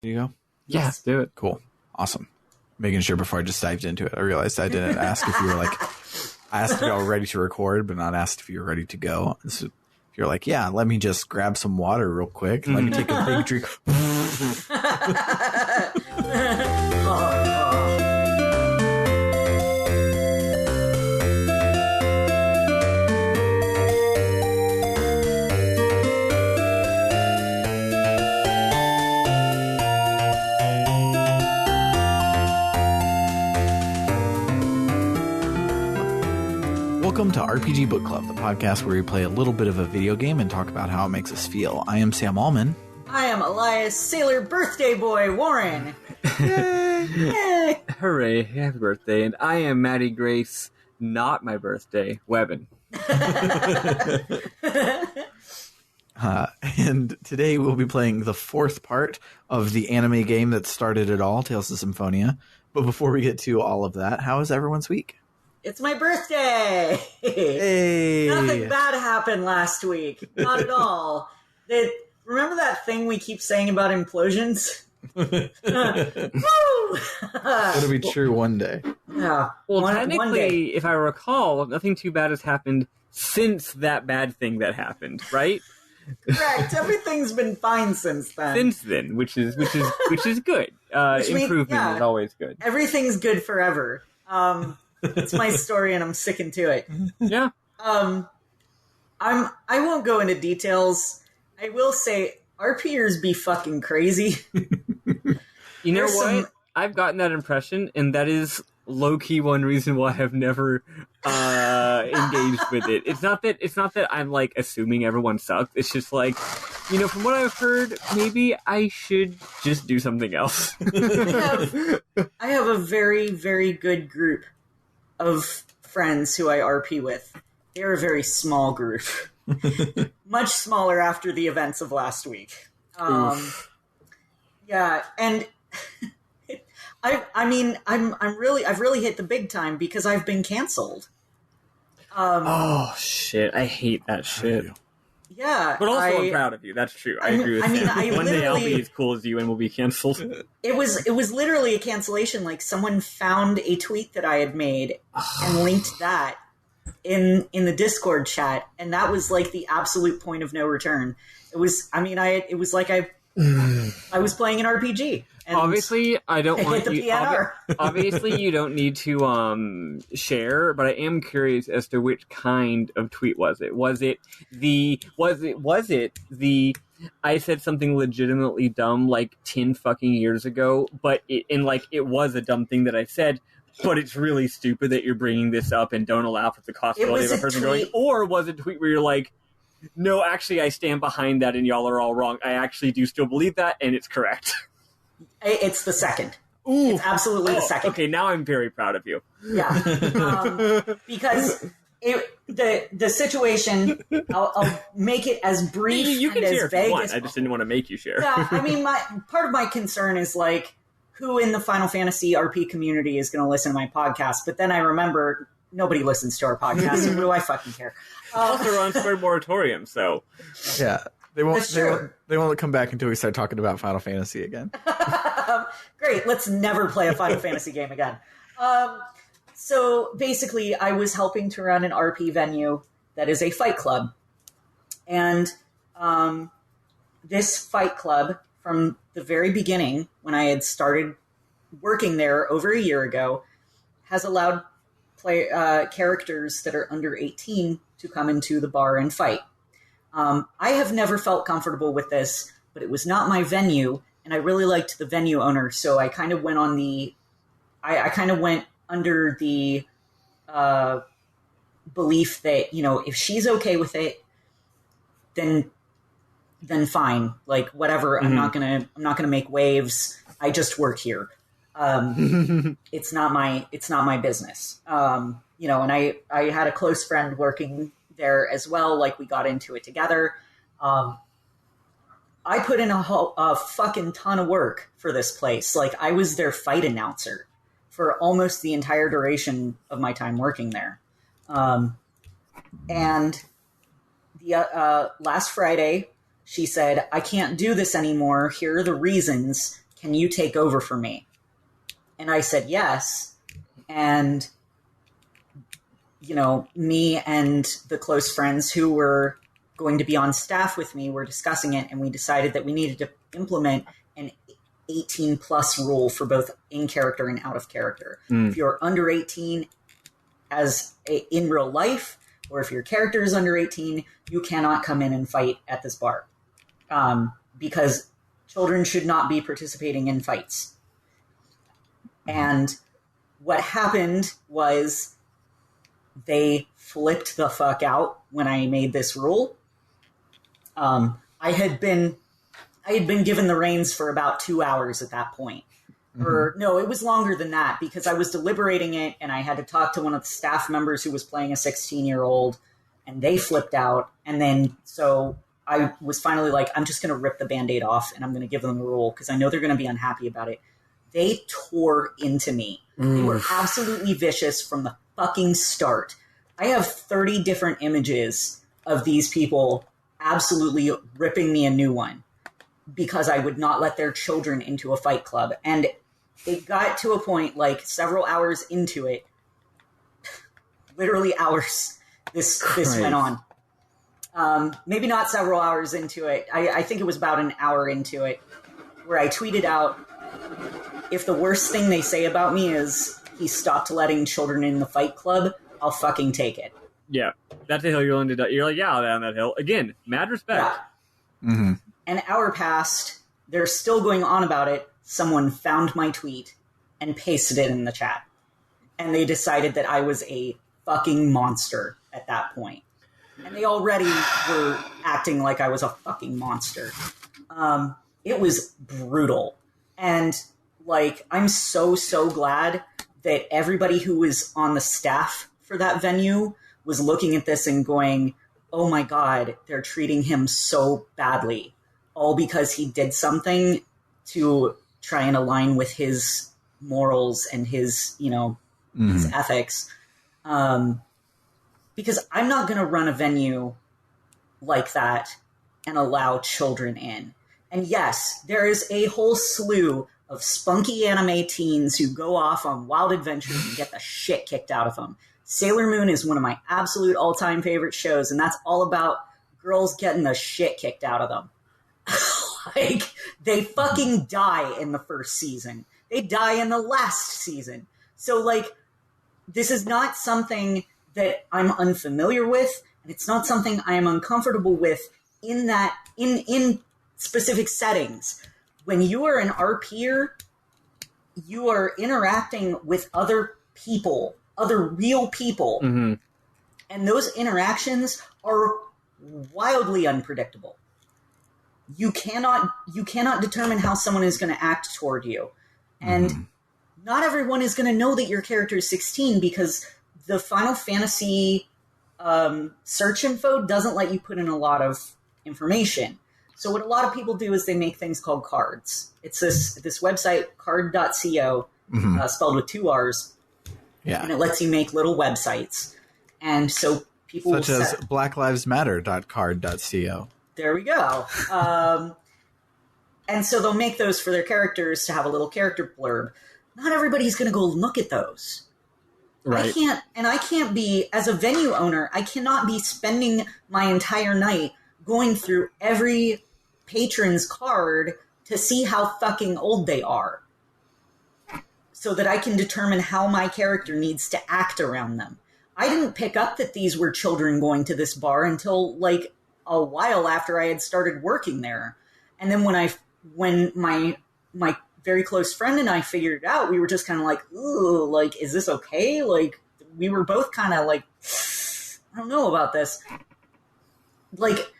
You go? Yeah, let's do it. Cool. Awesome. Making sure before I just dived into it. I realized I didn't ask if you were like, I asked if you were ready to record, but not asked if you were ready to go. So if you're like, yeah, let me just grab some water real quick. Let me take a big drink. Welcome to RPG Book Club, the podcast where we play a little bit of a video game and talk about how it makes us feel. I am Sam Allman. I am Elias Sailor Birthday Boy Warren. Yay! Hooray, happy birthday. And I am Maddy Grace, not my birthday, Webbin. And today we'll be playing the fourth part of the anime game that started it all, Tales of Symphonia. But before we get to all of that, how is everyone's week? It's my birthday! Hey! Nothing bad happened last week. Not at all. Remember that thing we keep saying about implosions? Woo! It'll be true one day. Yeah. Well, one technically, day. if I recall, nothing too bad has happened since that bad thing that happened, right? Correct. Everything's been fine since then. Since then, which is good. Improvement is always good. Everything's good forever. It's my story, and I'm sticking to it. Yeah. I won't go into details. I will say RPers be fucking crazy. You know what? I've gotten that impression, and that is low-key one reason why I've never engaged with it. It's not that I'm like assuming everyone sucks. It's just like, you know, from what I've heard, maybe I should just do something else. I have a very, very good group of friends who I RP with. They're a very small group. Much smaller after the events of last week. Yeah, and I've really hit the big time because I've been canceled. Oh shit! I hate that shit. Yeah, but also I'm proud of you. That's true. I agree with you. One day I'll be as cool as you and we'll be canceled. It was literally a cancellation. Like someone found a tweet that I had made and linked that in the Discord chat, and that was like the absolute point of no return. It was. It was like I was playing an RPG. And obviously, I don't want the you. Obviously, you don't need to share. But I am curious as to which kind of tweet was it. Was it the? I said something legitimately dumb like 10 fucking years ago, but it was a dumb thing that I said. But it's really stupid that you're bringing this up and don't allow for the possibility of a person going. Or was it a tweet where you're like, no, actually, I stand behind that, and y'all are all wrong. I actually do still believe that, and it's correct. It's the second. Ooh. It's absolutely the second. Okay, now I'm very proud of you. Yeah, because the situation. I'll make it as brief you can and share as vague if you want. as I just didn't want to make you share. Yeah, part of my concern is like who in the Final Fantasy RP community is going to listen to my podcast. But then I remember nobody listens to our podcast. So what do I fucking care? Also, we're on Square Moratorium, so yeah. They won't come back until we start talking about Final Fantasy again. Great, let's never play a Final Fantasy game again. So basically, I was helping to run an RP venue that is a fight club. And this fight club, from the very beginning, when I had started working there over a year ago, has allowed characters that are under 18 to come into the bar and fight. I have never felt comfortable with this, but it was not my venue, and I really liked the venue owner, so I kind of went on I kind of went under the belief that, you know, if she's okay with it, then fine. Like, whatever, mm-hmm. I'm not gonna make waves. I just work here. It's not my business. You know, and I had a close friend working there as well. Like, we got into it together. I put in a fucking ton of work for this place. Like, I was their fight announcer for almost the entire duration of my time working there. And the last Friday, she said, I can't do this anymore. Here are the reasons. can you take over for me? And I said yes. And, you know, me and the close friends who were going to be on staff with me were discussing it, and we decided that we needed to implement an 18 plus rule for both in character and out of character. If you're under 18 in real life, or if your character is under 18, you cannot come in and fight at this bar. Because children should not be participating in fights. And what happened was they flipped the fuck out when I made this rule. I had been given the reins for about 2 hours at that point. Or no, it was longer than that, because I was deliberating it and I had to talk to one of the staff members who was playing a 16-year-old, and they flipped out. And then so I was finally like, I'm just going to rip the Band-Aid off and I'm going to give them the rule because I know they're going to be unhappy about it. They tore into me. They were absolutely vicious from the fucking start. I have 30 different images of these people absolutely ripping me a new one because I would not let their children into a fight club. And it got to a point, like several hours into it, literally hours, this went on. Maybe not several hours into it. I think it was about an hour into it, where I tweeted out, if the worst thing they say about me is he stopped letting children in the fight club, I'll fucking take it. Yeah, that's the hill you're willing to die. You're like, yeah, I'll die on that hill. Again, mad respect. Yeah. An hour passed. They're still going on about it. Someone found my tweet and pasted it in the chat. And they decided that I was a fucking monster at that point. And they already were acting like I was a fucking monster. It was brutal. And, like, I'm so glad that everybody who was on the staff for that venue was looking at this and going, oh my God, they're treating him so badly. All because he did something to try and align with his morals and his, his ethics. Because I'm not going to run a venue like that and allow children in. And yes, there is a whole slew of spunky anime teens who go off on wild adventures and get the shit kicked out of them. Sailor Moon is one of my absolute all-time favorite shows, and that's all about girls getting the shit kicked out of them. Like, they fucking die in the first season. They die in the last season. So, like, this is not something that I'm unfamiliar with, and it's not something I am uncomfortable with in specific settings. When you are an RPer, you are interacting with other people, other real people, and those interactions are wildly unpredictable. You cannot determine how someone is going to act toward you. And not everyone is going to know that your character is 16 because the Final Fantasy search info doesn't let you put in a lot of information. So what a lot of people do is they make things called cards. It's this website, card.co, spelled with 2 R's. Yeah. And it lets you make little websites. And so people such as blacklivesmatter.card.co. There we go. And so they'll make those for their characters to have a little character blurb. Not everybody's going to go look at those. Right. I can't be, as a venue owner, I cannot be spending my entire night going through every patron's card to see how fucking old they are, so that I can determine how my character needs to act around them. I didn't pick up that these were children going to this bar until, like, a while after I had started working there. And then when my very close friend and I figured it out, we were just kind of like, ooh, like, is this okay? Like, we were both kind of like, I don't know about this. Like,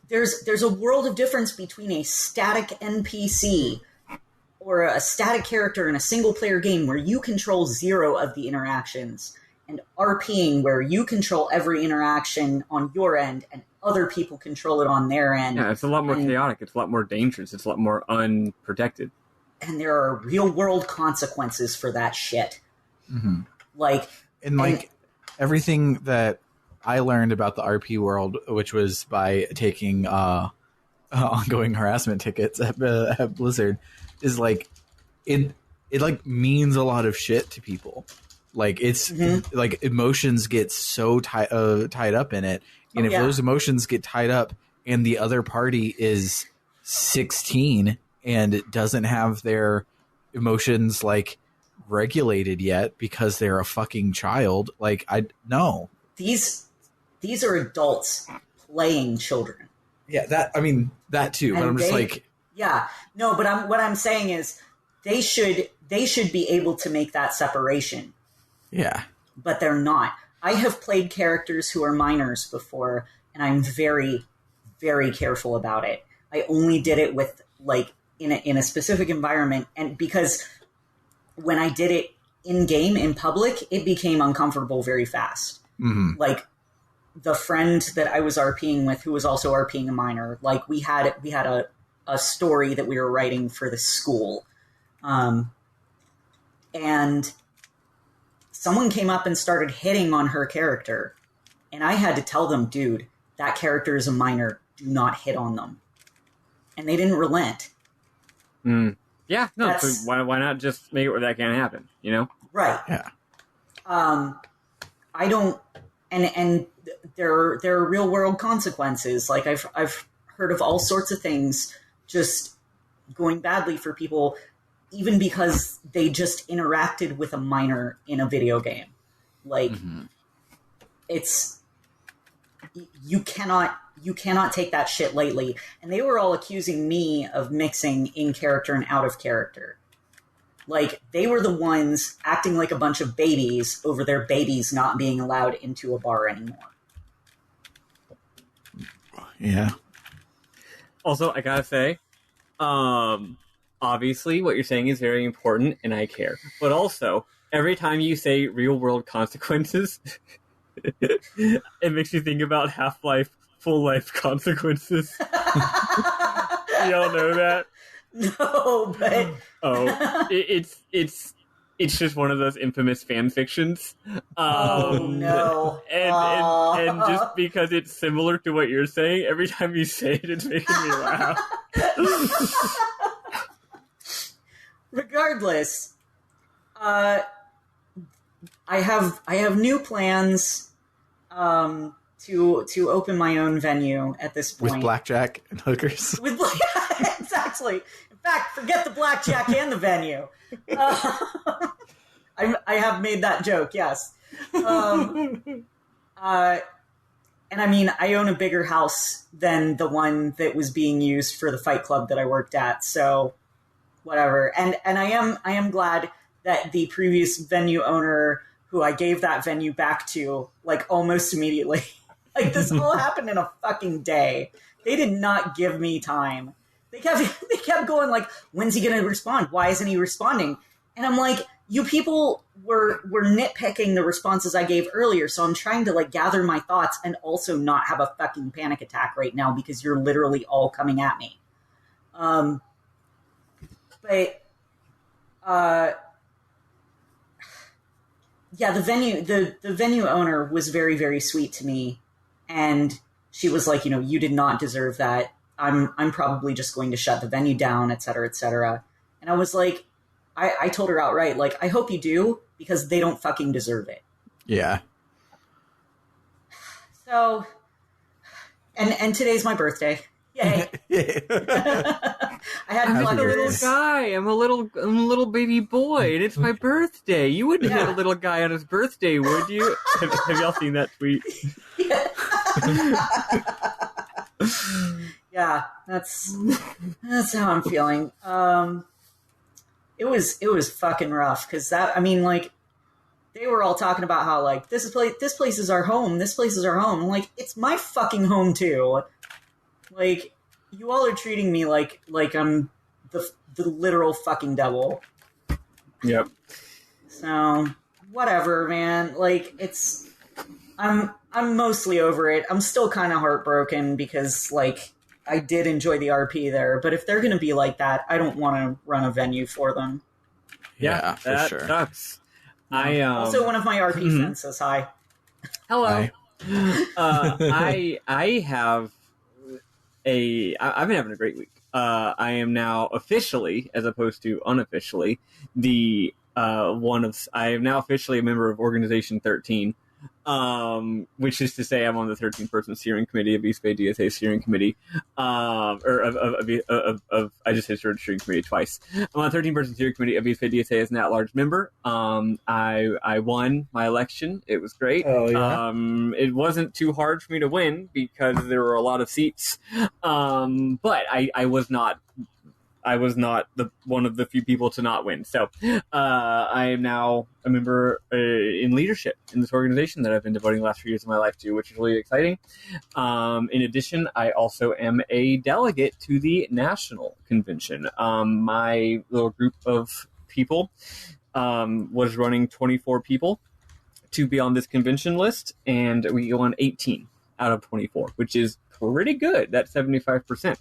there's a world of difference between a static NPC or a static character in a single-player game where you control 0 of the interactions, and RPing where you control every interaction on your end and other people control it on their end. Yeah, it's a lot more chaotic. It's a lot more dangerous. It's a lot more unprotected. And there are real-world consequences for that shit. Everything that I learned about the RP world, which was by taking ongoing harassment tickets at Blizzard, is like it like means a lot of shit to people. Like it's like emotions get so tied up in it, and if those emotions get tied up and the other party is 16 and doesn't have their emotions like regulated yet because they're a fucking child, like I no. These are adults playing children. Yeah, that too. But I'm just like, yeah, no. But what I'm saying is they should be able to make that separation. Yeah, but they're not. I have played characters who are minors before, and I'm very, very careful about it. I only did it with like in a specific environment, and because when I did it in game in public, it became uncomfortable very fast. Mm-hmm. Like the friend that I was RPing with, who was also RPing a minor, like we had a story that we were writing for the school, and someone came up and started hitting on her character, and I had to tell them, dude, that character is a minor. Do not hit on them. And they didn't relent. Yeah, no, so why not just make it where that can't happen, you know? Right. Yeah. I don't, and there are real world consequences. Like I've heard of all sorts of things just going badly for people, even because they just interacted with a minor in a video game. Like it's, you cannot take that shit lightly. And they were all accusing me of mixing in character and out of character. Like, they were the ones acting like a bunch of babies over their babies not being allowed into a bar anymore. Yeah. Also, I gotta say, obviously what you're saying is very important, and I care. But also, every time you say real-world consequences, it makes you think about Half-Life full-life consequences. Y'all know that? No, but it's just one of those infamous fan fictions. Oh no! And just because it's similar to what you're saying, every time you say it, it's making me laugh. Regardless, I have new plans to open my own venue at this point with blackjack and hookers. Exactly. In fact, forget the blackjack and the venue. I have made that joke, yes. And I mean, I own a bigger house than the one that was being used for the fight club that I worked at, so whatever. And I am glad that the previous venue owner, who I gave that venue back to, like, almost immediately. Like, this all happened in a fucking day. They did not give me time. They kept going like, when's he going to respond? Why isn't he responding? And I'm like, you people were nitpicking the responses I gave earlier, so I'm trying to like gather my thoughts and also not have a fucking panic attack right now because you're literally all coming at me. Yeah, the venue owner was very, very sweet to me, and she was like, you did not deserve that. I'm probably just going to shut the venue down, et cetera, et cetera. And I was like, I told her outright, like, I hope you do, because they don't fucking deserve it. Yeah. So, and today's my birthday. Yay. I had I'm fun a little this. guy. I'm a little baby boy, and it's my birthday. You wouldn't hit a little guy on his birthday, would you? Have y'all seen that tweet? Yeah, that's how I'm feeling. It was fucking rough because they were all talking about how like this place is our home. This place is our home. I'm like, it's my fucking home too. Like, you all are treating me like I'm the literal fucking devil. Yep. So whatever, man. Like, I'm mostly over it. I'm still kind of heartbroken because like I did enjoy the RP there, but if they're going to be like that, I don't want to run a venue for them. Yeah, for that sure. Sucks. Also, one of my RP friends says hi. Hello. Hi. I've been having a great week. I am now officially, as opposed to unofficially, I am now officially a member of Organization 13, which is to say I'm on the 13-person steering committee of East Bay DSA steering committee, I just said steering committee twice. I'm on the 13-person steering committee of East Bay DSA as an at-large member. I won my election. It was great. Oh, yeah. It wasn't too hard for me to win because there were a lot of seats, but I was not one of the few people to not win. So I am now a member in leadership in this organization that I've been devoting the last few years of my life to, which is really exciting. In addition, I also am a delegate to the national convention. My little group of people was running 24 people to be on this convention list, and we won 18 out of 24, which is pretty good. That's 75%,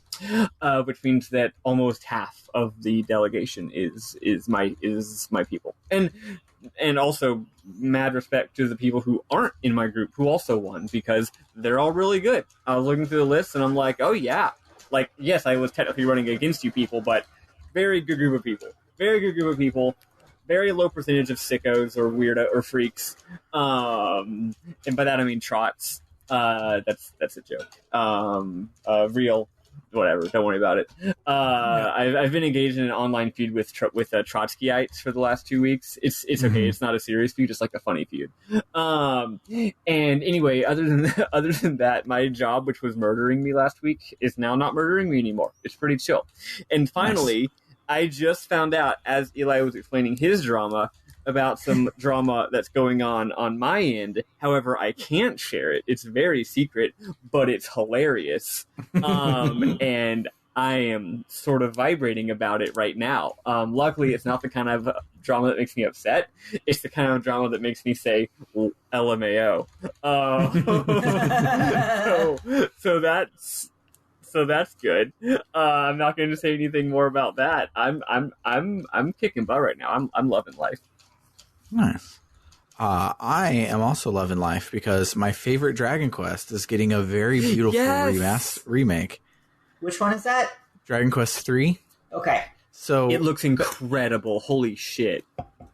which means that almost half of the delegation is my people, and also mad respect to the people who aren't in my group who also won, because they're all really good. I was looking through the list and I'm like, oh yeah, like yes, I was technically running against you people, but very good group of people, very low percentage of sickos or weirdo or freaks, and by that I mean trots. That's a joke. Real, whatever. Don't worry about it. I've been engaged in an online feud with Trotskyites for the last 2 weeks. It's okay. It's not a serious feud. It's like a funny feud. And anyway, other than that, my job, which was murdering me last week, is now not murdering me anymore. It's pretty chill. And finally, nice. I just found out, as Eli was explaining his drama, about some drama that's going on my end. However, I can't share it. It's very secret, but it's hilarious. And I am sort of vibrating about it right now. Luckily, it's not the kind of drama that makes me upset. It's the kind of drama that makes me say, LMAO. So that's good. I'm not going to say anything more about that. I'm kicking butt right now. I'm loving life. Nice. I am also loving life because my favorite Dragon Quest is getting a very beautiful remake. Which one is that? Dragon Quest III. Okay. So it looks incredible. Holy shit.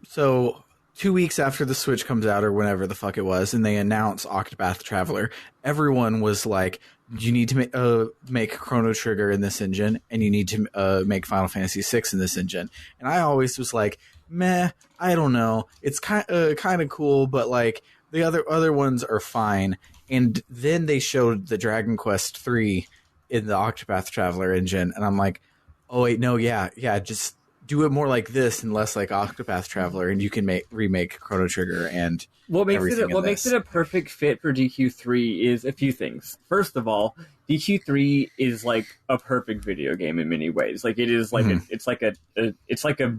So 2 weeks after the Switch comes out, or whenever the fuck it was, and they announce Octopath Traveler, everyone was like, you need to make Chrono Trigger in this engine, and you need to make Final Fantasy VI in this engine. And I always was like, meh, I don't know. It's kind of cool, but like the other ones are fine. And then they showed the Dragon Quest III in the Octopath Traveler engine, and I'm like, oh wait, no, yeah, just do it more like this and less like Octopath Traveler, and you can remake Chrono Trigger and what makes it a perfect fit for DQ3 is a few things. First of all, DQ3 is like a perfect video game in many ways. Like it is like it's like a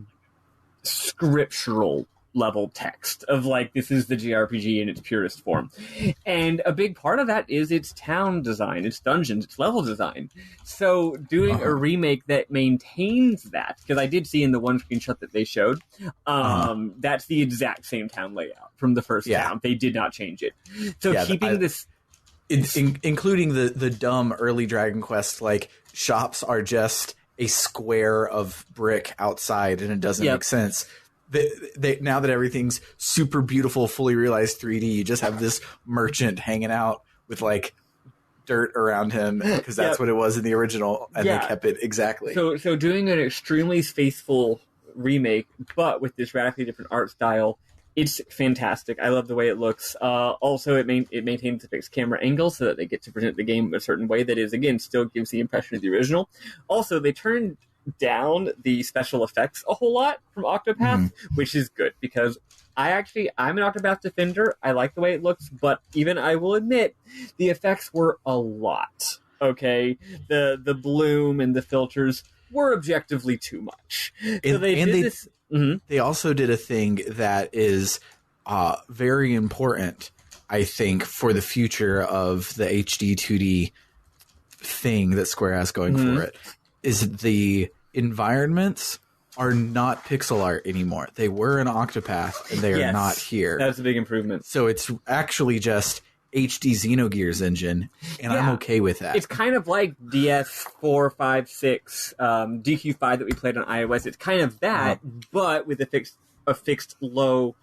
scriptural level text of like, this is the JRPG in its purest form. And a big part of that is its town design, its dungeons, its level design. So doing a remake that maintains that, because I did see in the one screenshot that they showed, that's the exact same town layout from the first town. They did not change it. So keeping this... including the dumb early Dragon Quest, like, shops are just a square of brick outside, and it doesn't make sense. Now that everything's super beautiful, fully realized 3D, you just have this merchant hanging out with like dirt around him because that's what it was in the original, and they kept it exactly. So doing an extremely faithful remake, but with this radically different art style, it's fantastic. I love the way it looks. Also, it maintains the fixed camera angle so that they get to present the game a certain way that is, again, still gives the impression of the original. Also, they turned down the special effects a whole lot from Octopath, which is good because I'm an Octopath defender. I like the way it looks, but even I will admit the effects were a lot. Okay, the bloom and the filters were objectively too much. So they also did a thing that is very important, I think, for the future of the HD 2D thing that Square has going for it, is the environments are not pixel art anymore. They were in Octopath, and they are not here. That's a big improvement. So it's actually just HD Xenogears engine, and I'm okay with that. It's kind of like DS4, 5, 6, DQ5 that we played on iOS. It's kind of that, but with a fixed low,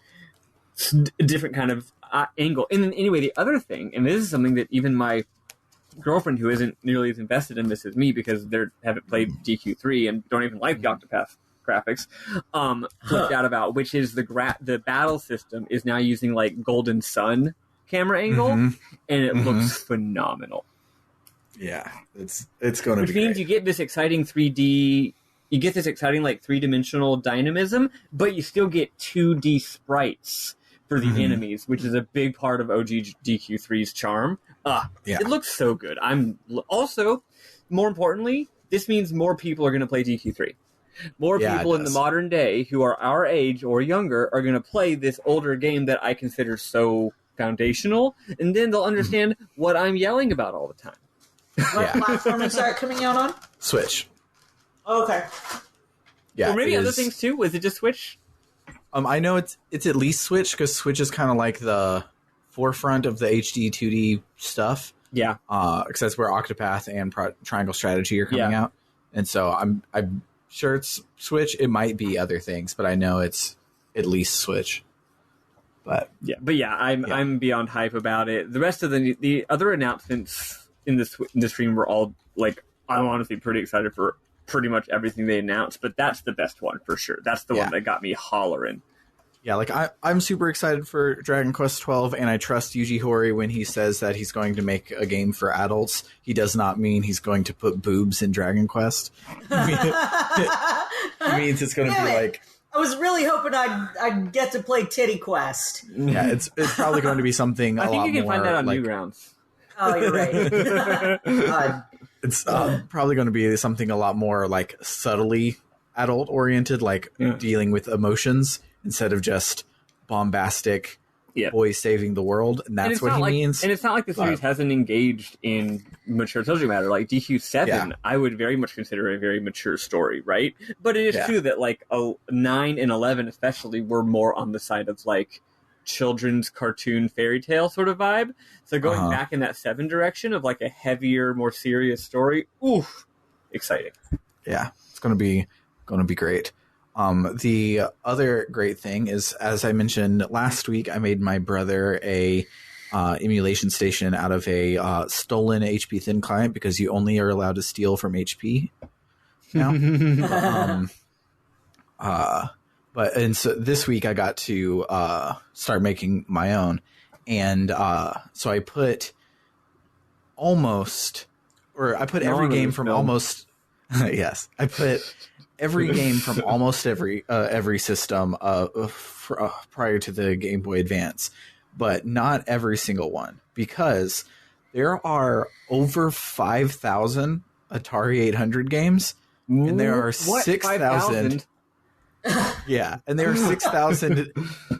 different kind of angle. And then anyway, the other thing, and this is something that even my girlfriend, who isn't nearly as invested in this as me because they haven't played DQ3 and don't even like the Octopath graphics, flipped out about, which is the battle system is now using like Golden Sun camera angle, and it looks phenomenal. Yeah, it's going to be. Which means you get this exciting 3D. You get this exciting like 3-dimensional dynamism, but you still get 2D sprites for the enemies, which is a big part of OG DQ3's charm. It looks so good. Also, more importantly, this means more people are going to play DQ3. More people in the modern day who are our age or younger are going to play this older game that I consider so foundational, and then they'll understand what I'm yelling about all the time. What platform is that coming out on? Switch. Okay. Yeah, or maybe other things too. Was it just Switch? I know it's at least Switch, because Switch is kind of like the forefront of the HD 2D stuff. Yeah. Because that's where Octopath and Triangle Strategy are coming out, and so I'm sure it's Switch. It might be other things, but I know it's at least Switch. But I'm beyond hype about it. The rest of the other announcements in the stream were all like, I'm honestly pretty excited for pretty much everything they announced, but that's the best one for sure. That's the one that got me hollering. Yeah, like I'm super excited for Dragon Quest 12, and I trust Yuji Horii when he says that he's going to make a game for adults. He does not mean he's going to put boobs in Dragon Quest. It means it's going to be like... I was really hoping I'd get to play Titty Quest. Yeah, it's probably going to be something I think you can find that on Newgrounds. Oh, you're right. It's probably going to be something a lot more like subtly adult oriented, like dealing with emotions instead of just bombastic boys saving the world, and that's what he means. And it's not like the series hasn't engaged in mature subject matter. Like DQ7, I would very much consider a very mature story, right? But it is true that like 9 and 11 especially were more on the side of like children's cartoon fairy tale sort of vibe. So going back in that 7 direction of like a heavier, more serious story, exciting. Yeah, it's going to be great. The other great thing is, as I mentioned last week, I made my brother a emulation station out of a stolen HP Thin client, because you only are allowed to steal from HP now. So this week I got to start making my own, and so I put every game from almost yes, I put every game from almost every system prior to the Game Boy Advance, but not every single one, because there are over 5,000 Atari 800 games, and there are 6,000. Yeah, and there are 6,000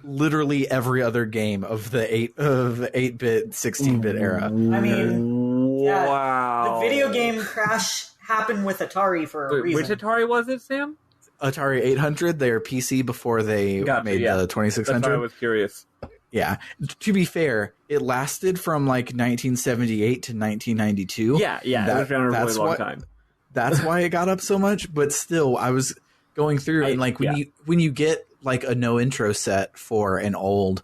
literally every other game of the 8-bit, 16-bit era. I mean, wow. The video game crash happened with Atari for a reason. Which Atari was it, Sam? Atari 800. They're PC before they made the 2600. That's why I was curious. Yeah. To be fair, it lasted from like 1978 to 1992. Yeah. It was around a really long time. That's why it got up so much. But still, I was going through and like when you get like a no intro set for an old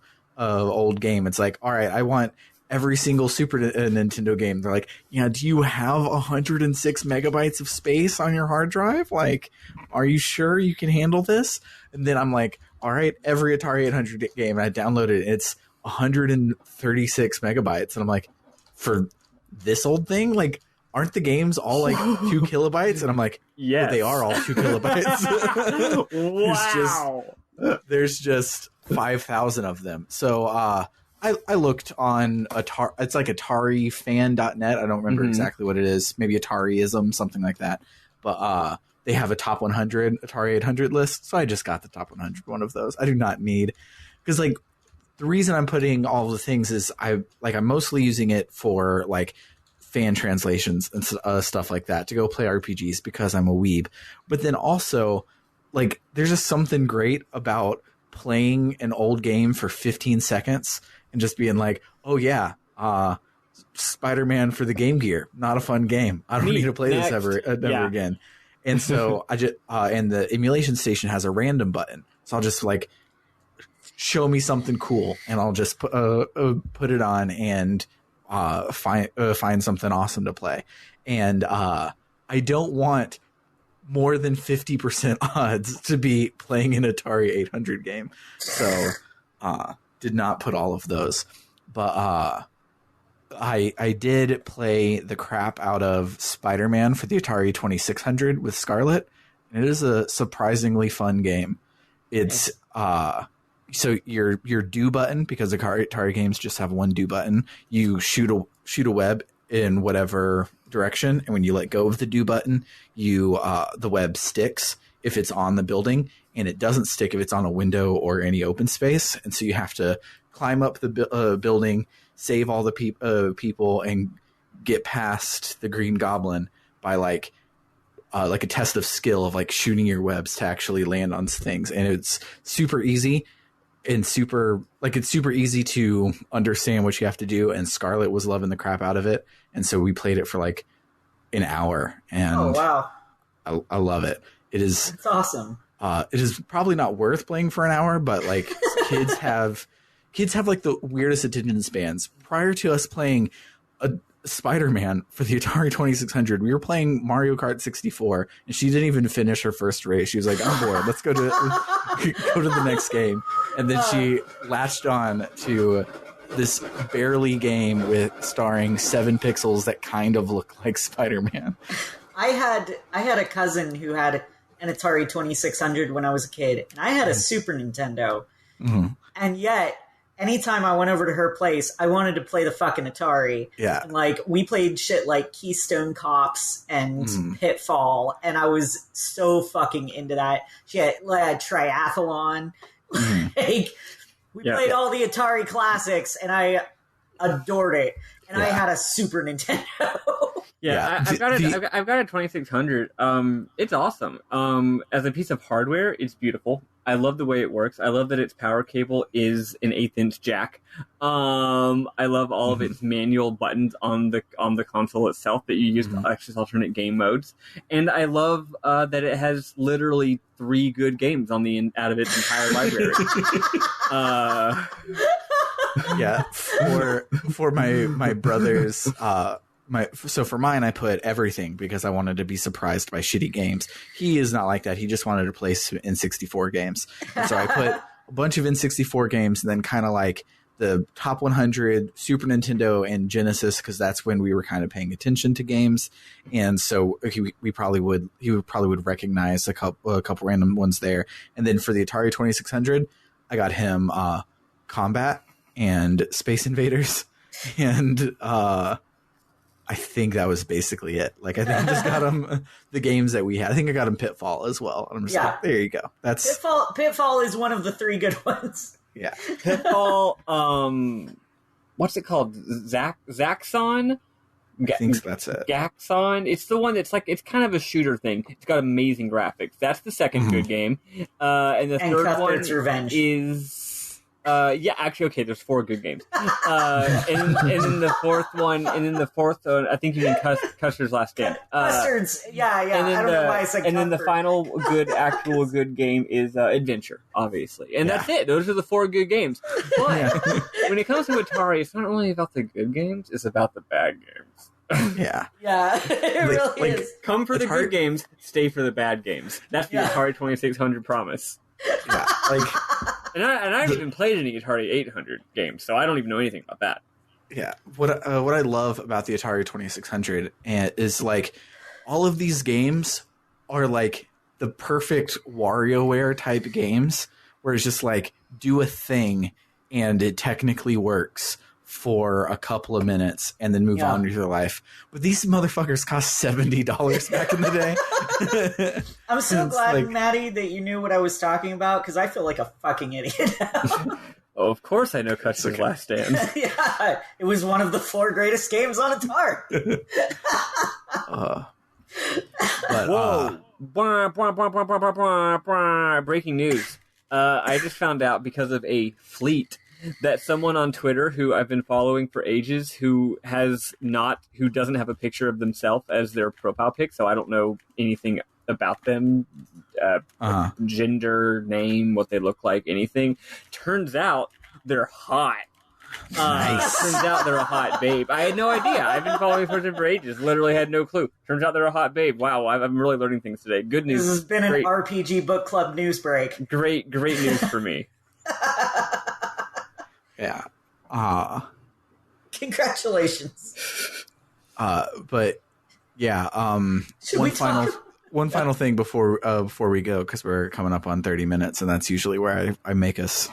game, it's like, all right, I want every single Super Nintendo game. They're like, yeah, do you have 106 megabytes of space on your hard drive? Like, are you sure you can handle this? And then I'm like, all right, every Atari 800 game, I downloaded it. It's 136 megabytes. And I'm like, for this old thing, like, aren't the games all like 2 kilobytes? And I'm like, yes, they are all 2 kilobytes. Wow. There's just 5,000 of them. So I looked on Atari. It's like AtariFan.net. I don't remember exactly what it is. Maybe Atariism, something like that. But they have a top 100 Atari 800 list. So I just got the top 100 one of those. I do not need, because like the reason I'm putting all the things is I'm mostly using it for like fan translations and stuff like that to go play RPGs because I'm a weeb. But then also, like, there's just something great about playing an old game for 15 seconds and just being like, oh yeah, Spider-Man for the Game Gear, not a fun game. I don't need to play this ever again. And so I just and the emulation station has a random button, so I'll just like show me something cool, and I'll just put it on and find something awesome to play. And I don't want more than 50% odds to be playing an Atari 800 game, so did not put all of those, but I did play the crap out of Spider-Man for the Atari 2600 with Scarlett, and it is a surprisingly fun game. It's so your do button, because the Atari games just have one do button. You shoot a web in whatever direction, and when you let go of the do button, the web sticks if it's on the building, and it doesn't stick if it's on a window or any open space. And so you have to climb up the building, save all the people, and get past the Green Goblin by like a test of skill of like shooting your webs to actually land on things. And it's super easy and it's super easy to understand what you have to do. And Scarlett was loving the crap out of it, and so we played it for like an hour. And oh wow, I love it. It's awesome. It is probably not worth playing for an hour, but like kids have like the weirdest attention spans. Prior to us playing a Spider-Man for the Atari 2600, we were playing Mario Kart 64, and she didn't even finish her first race. She was like, I'm bored. Let's go to the next game. And then she latched on to this barely game starring 7 pixels that kind of look like Spider-Man. I had a cousin who had an Atari 2600 when I was a kid, and I had a Super Nintendo. Mm-hmm. And yet, anytime I went over to her place, I wanted to play the fucking Atari. Yeah. And like, we played shit like Keystone Cops and Pitfall, and I was so fucking into that. She had Triathlon. Like, we played all the Atari classics, and I adored it. And I had a Super Nintendo. I've got a 2600. It's awesome. As a piece of hardware, it's beautiful. I love the way it works. I love that its power cable is an 1/8-inch jack. I love all of its manual buttons on the console itself that you use to access alternate game modes. And I love that it has literally 3 good games out of its entire library. For my brother's so for mine, I put everything because I wanted to be surprised by shitty games. He is not like that. He just wanted to play N64 games. And so I put a bunch of N64 games, and then kind of like the top 100 Super Nintendo and Genesis, because that's when we were kind of paying attention to games. And so he would probably recognize a couple random ones there. And then for the Atari 2600, I got him Combat and Space Invaders, and I think that was basically it. Like, I think I just got him the games that we had. I think I got him Pitfall as well. And I'm just like, there you go. That's Pitfall is one of the 3 good ones. Yeah. Pitfall, what's it called? Zaxxon? I think that's it. Gaxon. It's the one that's like, it's kind of a shooter thing. It's got amazing graphics. That's the second good game. And the third Cuthbert's one Revenge is... actually, okay, there's 4 good games. And then the fourth one, I think you mean Custer's Last Game. Custard's, yeah. And then I don't know why I said And then the Cuthbert. final actual good game is Adventure, obviously. And that's it. Those are the 4 good games. But when it comes to Atari, it's not really about the good games, it's about the bad games. Yeah, it really is. Come for the good games, stay for the bad games. That's the Atari 2600 promise. Yeah, and I haven't even played any Atari 800 games, so I don't even know anything about that. Yeah, what I love about the Atari 2600 is like all of these games are like the perfect WarioWare type games, where it's just like do a thing and it technically works for a couple of minutes and then move on with your life. But these motherfuckers cost $70 back in the day. I'm so glad, Maddy, that you knew what I was talking about, because I feel like a fucking idiot now. Oh, of course I know Custer's Last Stand. Yeah, it was one of the 4 greatest games on Atari. Whoa. Breaking news. I just found out, because of a fleet that someone on Twitter who I've been following for ages who doesn't have a picture of themselves as their profile pic, so I don't know anything about them, gender, name, what they look like, anything. Turns out they're hot. Nice. Turns out they're a hot babe. I had no idea. I've been following this person for ages. Literally had no clue. Turns out they're a hot babe. Wow, I'm really learning things today. Good news. This has been an RPG book club news break. Great news for me. Yeah. Congratulations. But yeah. One final thing before we go, because we're coming up on 30 minutes, and that's usually where I make us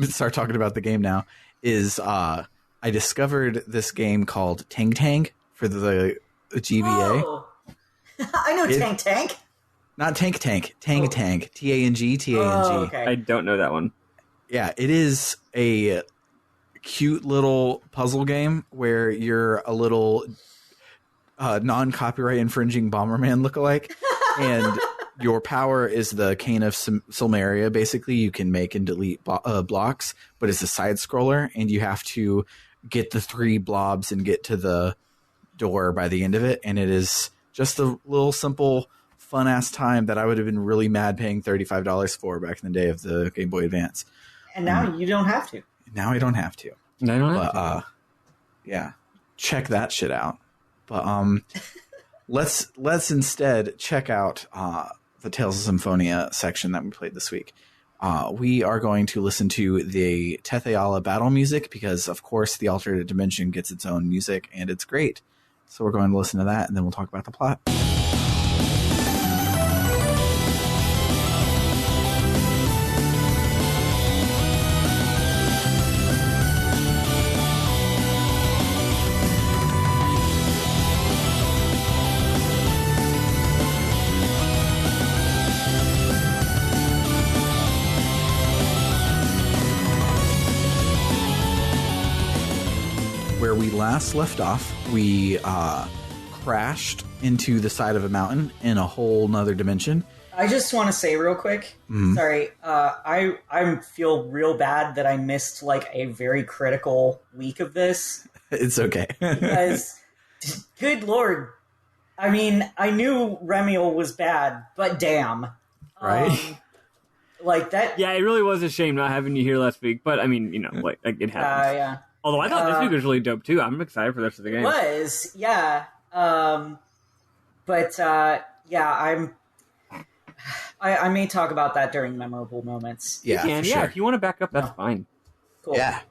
start talking about the game now, is I discovered this game called Tang Tang for the GBA. Oh. I know Tank Tank. Not Tank Tank. Tang Tang. Tang. Oh, okay. I don't know that one. Yeah, it is a cute little puzzle game where you're a little non-copyright infringing Bomberman lookalike, and your power is the Cane of Silmaria. Basically, you can make and delete blocks, but it's a side scroller, and you have to get the 3 blobs and get to the door by the end of it. And it is just a little simple, fun ass time that I would have been really mad paying $35 for back in the day of the Game Boy Advance. And now you don't have to. Now I don't have to. Yeah, check that shit out. But let's instead check out the Tales of Symphonia section that we played this week. We are going to listen to the Tethe'alla battle music because, of course, the alternate dimension gets its own music, and it's great. So we're going to listen to that, and then we'll talk about the plot. Where we last left off, we crashed into the side of a mountain in a whole nother dimension. I just want to say real quick, sorry, I feel real bad that I missed like a very critical week of this. It's okay. Because, good lord, I mean, I knew Remiel was bad, but damn. Right? Like that. Yeah, it really was a shame not having you here last week, but I mean, like it happens. Yeah. Although I thought this week was really dope too. I'm excited for the rest of the game. It was, yeah. Yeah, I may talk about that during memorable moments. Yeah, you can, for sure. If you want to back up, that's fine. Cool. Yeah,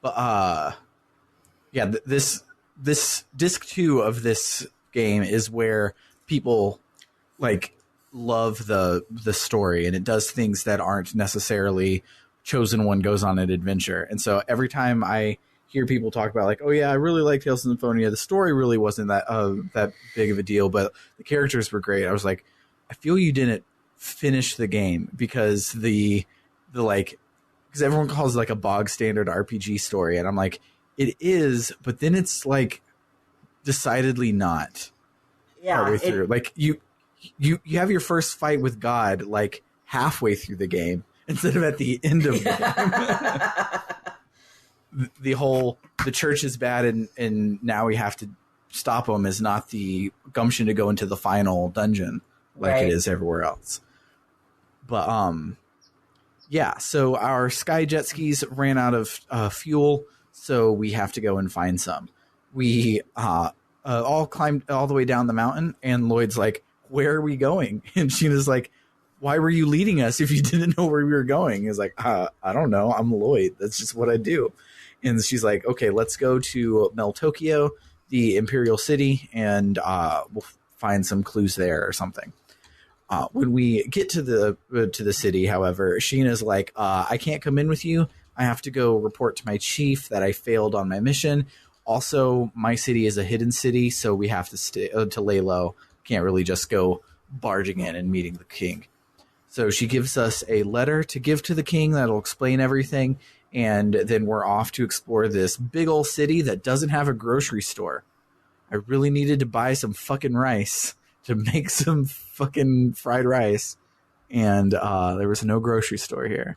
but this disc 2 of this game is where people like love the story, and it does things that aren't necessarily chosen one goes on an adventure. And so every time I hear people talk about like, oh yeah, I really like Tales of Symphonia, the story really wasn't that big of a deal, but the characters were great. I was like, I feel you didn't finish the game because because everyone calls it like a bog standard RPG story, and I'm like, it is, but then it's like decidedly not. Yeah, partway through. Like you have your first fight with God like halfway through the game instead of at the end of the game. The church is bad and now we have to stop them is not the gumption to go into the final dungeon like it is everywhere else. But yeah, so our sky jet skis ran out of fuel, so we have to go and find some. We all climbed all the way down the mountain, and Lloyd's like, where are we going? And Sheena's like, why were you leading us if you didn't know where we were going? He's like, I don't know. I'm Lloyd. That's just what I do. And she's like, okay, let's go to Meltokyo, the Imperial City, and we'll find some clues there or something. When we get to the city, however, Sheena's like, I can't come in with you. I have to go report to my chief that I failed on my mission. Also, my city is a hidden city, so we have to lay low. Can't really just go barging in and meeting the king. So she gives us a letter to give to the king that'll explain everything, and then we're off to explore this big old city that doesn't have a grocery store. I really needed to buy some fucking rice to make some fucking fried rice, and there was no grocery store here.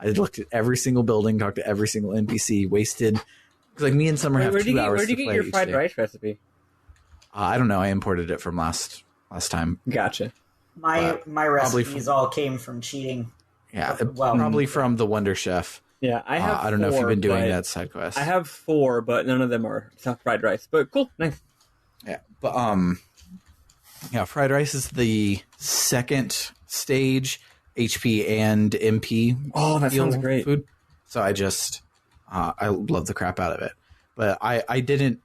I looked at every single building, talked to every single NPC, wasted. Because like me and Summer have 2 hours. Where did you get your fried rice recipe? I don't know. I imported it from last time. Gotcha. My recipes all came from cheating. Yeah, probably from the Wonder Chef. Yeah, I have. I don't know if you've been doing that side quest. I have 4, but none of them are fried rice. But cool, nice. Yeah, but fried rice is the second stage HP and MP. Oh, that sounds great. Food. So I love the crap out of it. But I didn't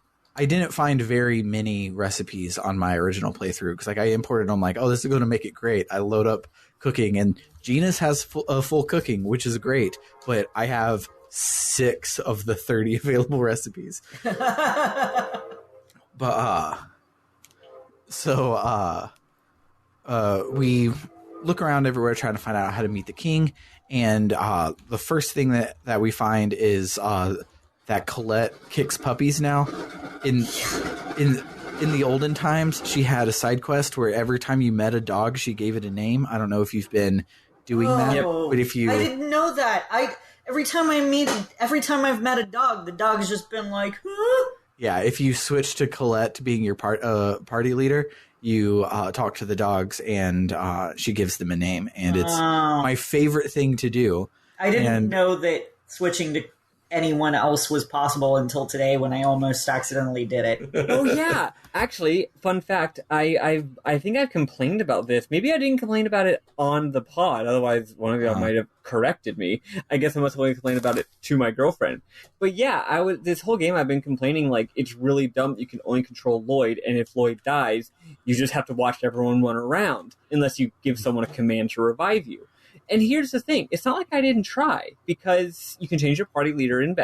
find very many recipes on my original playthrough because like I imported them like, oh, this is going to make it great. I load up cooking and Gina's has full cooking, which is great. But I have 6 of the 30 available recipes. But we look around everywhere trying to find out how to meet the king. And the first thing that we find is that Colette kicks puppies now. In the olden times, she had a side quest where every time you met a dog, she gave it a name. I don't know if you've been doing that, but if you, I didn't know that. Every time I've met a dog, the dog's just been like, huh? Yeah, if you switch to Colette being your party leader, you talk to the dogs and she gives them a name, and it's my favorite thing to do. I didn't know that switching to anyone else was possible until today when I almost accidentally did it. Oh yeah, actually, fun fact, I think I've complained about this. Maybe I didn't complain about it on the pod, otherwise one of y'all might have corrected me. I guess I must have only complained about it to my girlfriend. But yeah, this whole game I've been complaining like it's really dumb. You can only control Lloyd, and if Lloyd dies, you just have to watch everyone run around unless you give someone a command to revive you. And here's the thing: it's not like I didn't try, because you can change your party leader on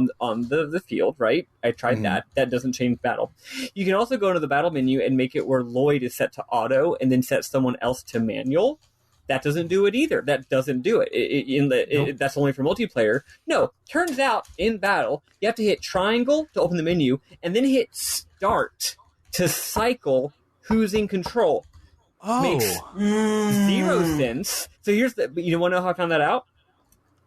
the field, right? I tried that. That doesn't change battle. You can also go into the battle menu and make it where Lloyd is set to auto, and then set someone else to manual. That doesn't do it either. That doesn't do it. That's only for multiplayer. No, turns out in battle you have to hit triangle to open the menu, and then hit start to cycle who's in control. Makes 0 sense. So you want to know how I found that out?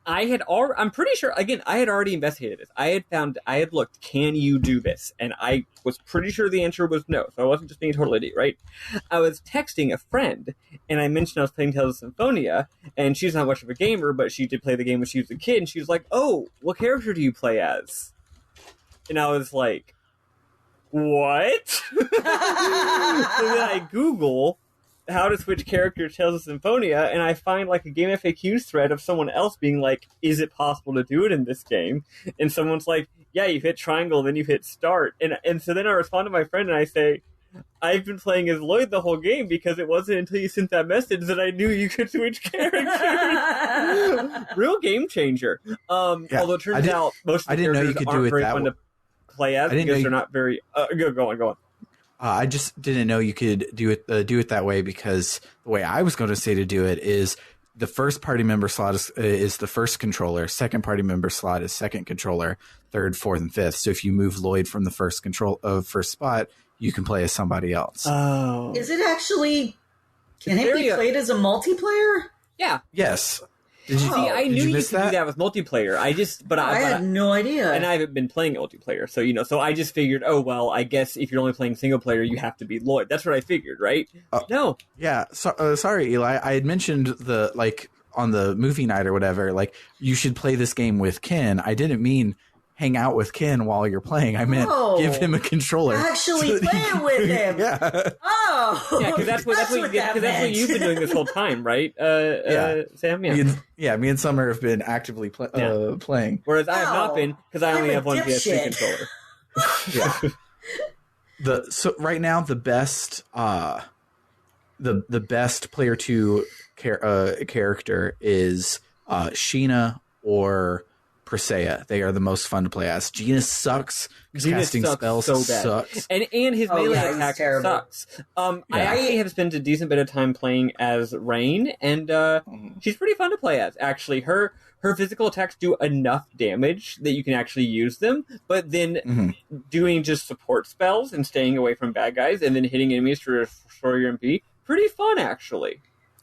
I'm pretty sure, again, I had already investigated this. I had looked, can you do this? And I was pretty sure the answer was no. So I wasn't just being a total idiot, right? I was texting a friend, and I mentioned I was playing Tales of Symphonia, and she's not much of a gamer, but she did play the game when she was a kid, and she was like, oh, what character do you play as? And I was like, what? So then I Google how to switch characters Tales of Symphonia, and I find like a game FAQs thread of someone else being like, is it possible to do it in this game? And someone's like, yeah, you hit triangle, then you hit start. And so then I respond to my friend and I say, I've been playing as Lloyd the whole game because it wasn't until you sent that message that I knew you could switch characters. Real game changer. Although it turns out most of the characters aren't very fun to play as because they're not very... Go on. I just didn't know you could do it that way, because the way I was going to say to do it is the first party member slot is the first controller, second party member slot is second controller, third, fourth, and fifth. So if you move Lloyd from the first spot, you can play as somebody else. Oh, is it actually? Can it be played as a multiplayer? Yeah. Yes. Did you see? I knew you could do that with multiplayer. I had no idea, and I haven't been playing multiplayer, so I just figured, oh well, I guess if you're only playing single player, you have to be Lloyd. That's what I figured, right? No, yeah. So, sorry, Eli. I had mentioned on the movie night or whatever, like you should play this game with Ken. I didn't mean hang out with Ken while you're playing. I meant give him a controller. Actually play with him. Yeah. Oh. Yeah, because that's what you've been doing this whole time, right? Sam? Yeah. Me and Summer have been actively playing. Whereas I have not been, because I only have one PS3 controller. Yeah. So right now the best player 2 character is Sheena or Presea. They are the most fun to play as. Gina sucks. Casting spells so bad. Sucks. And his melee attack sucks. I actually have spent a decent bit of time playing as Rain, and she's pretty fun to play as. Actually, her physical attacks do enough damage that you can actually use them, but then doing just support spells and staying away from bad guys and then hitting enemies to restore your MP, pretty fun, actually.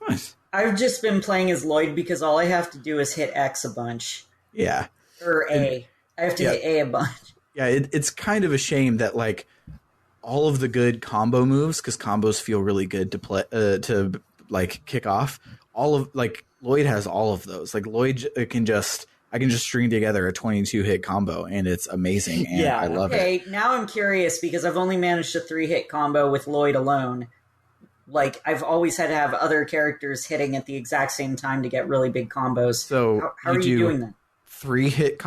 Nice. I've just been playing as Lloyd because all I have to do is hit X a bunch. Yeah. Or A. I have to hit A a bunch. Yeah, it's kind of a shame that, like, all of the good combo moves, because combos feel really good to play, to, like, kick off. All of, like, Lloyd has all of those. Like, Lloyd I can just string together a 22-hit combo, and it's amazing, and I love it. Okay, now I'm curious, because I've only managed a 3-hit combo with Lloyd alone. Like, I've always had to have other characters hitting at the exact same time to get really big combos. So how are you doing that? 3-hit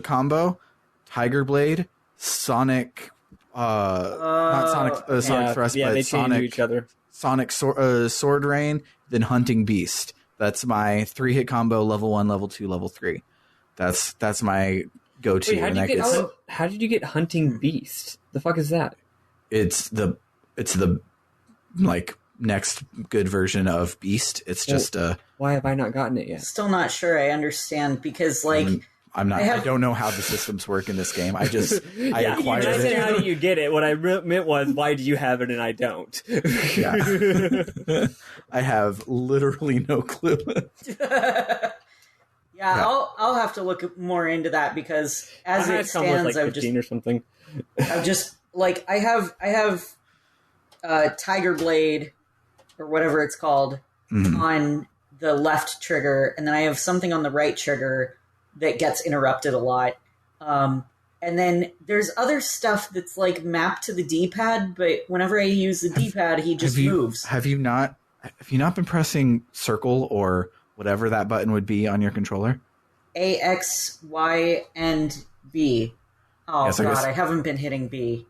combo, Tiger Blade, Sonic, not Sonic, Sonic Thrust, but they Sonic, each other. Sonic Sword Rain, then Hunting Beast. That's my 3-hit combo, level 1, level 2, level 3. That's my go-to. Wait, how did you get Hunting Beast? The fuck is that? It's the like next good version of Beast. It's just why have I not gotten it yet? Still not sure I understand, because like I don't know how the systems work in this game. I acquired I said, it. how do you get it? What I meant was, why do you have it and I don't? Yeah. I have literally no clue. I'll have to look more into that, because as it stands, I've just I have Tiger Blade or whatever it's called on the left trigger, and then I have something on the right trigger that gets interrupted a lot. And then there's other stuff that's like mapped to the D-pad, but whenever I use the D-pad, he just moves. Have you not been pressing circle or whatever that button would be on your controller? A, X, Y, and B. Oh, yes, God, I haven't been hitting B.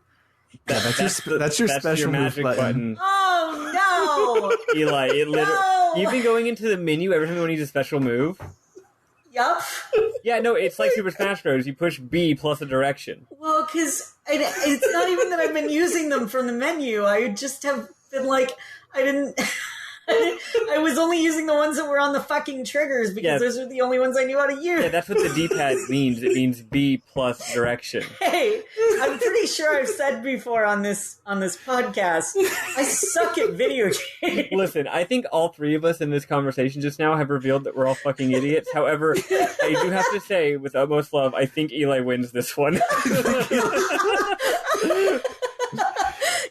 Yeah, that's your special move button. Oh, no! Eli, you've been going into the menu every time you need a special move? Yup. Yeah, no, it's like Super Smash Bros. You push B plus a direction. Well, because it's not even that I've been using them from the menu. I just have been like, I was only using the ones that were on the fucking triggers, because those are the only ones I knew how to use. Yeah, that's what the D-pad means. It means B plus direction. Hey, I'm pretty sure I've said before on this podcast, I suck at video games. Listen, I think all three of us in this conversation just now have revealed that we're all fucking idiots. However, I do have to say, with utmost love, I think Eli wins this one.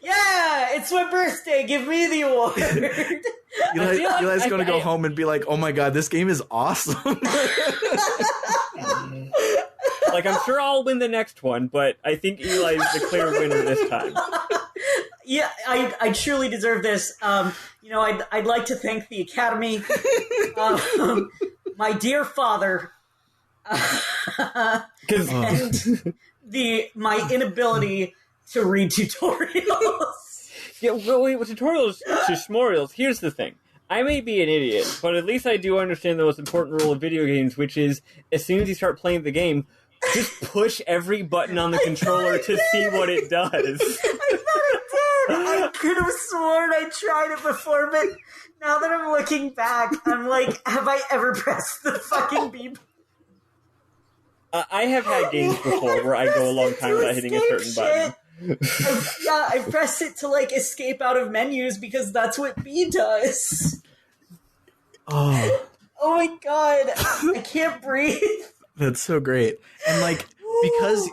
Yeah, it's my birthday. Give me the award. Eli's going to go home and be like, oh my God, this game is awesome. Like, I'm sure I'll win the next one, but I think Eli's the clear winner this time. Yeah, I truly deserve this. I'd like to thank the Academy, my dear father, and my inability to read tutorials. Yeah, wait, with tutorials to Schmorials, here's the thing. I may be an idiot, but at least I do understand the most important rule of video games, which is, as soon as you start playing the game, just push every button on the controller to see what it does. I thought it did! I could have sworn I tried it before, but now that I'm looking back, I'm like, have I ever pressed the fucking B? I have had games before where I go a long time without hitting a certain button. I pressed it to like escape out of menus because that's what B does. Oh my God, I can't breathe. That's so great. And like because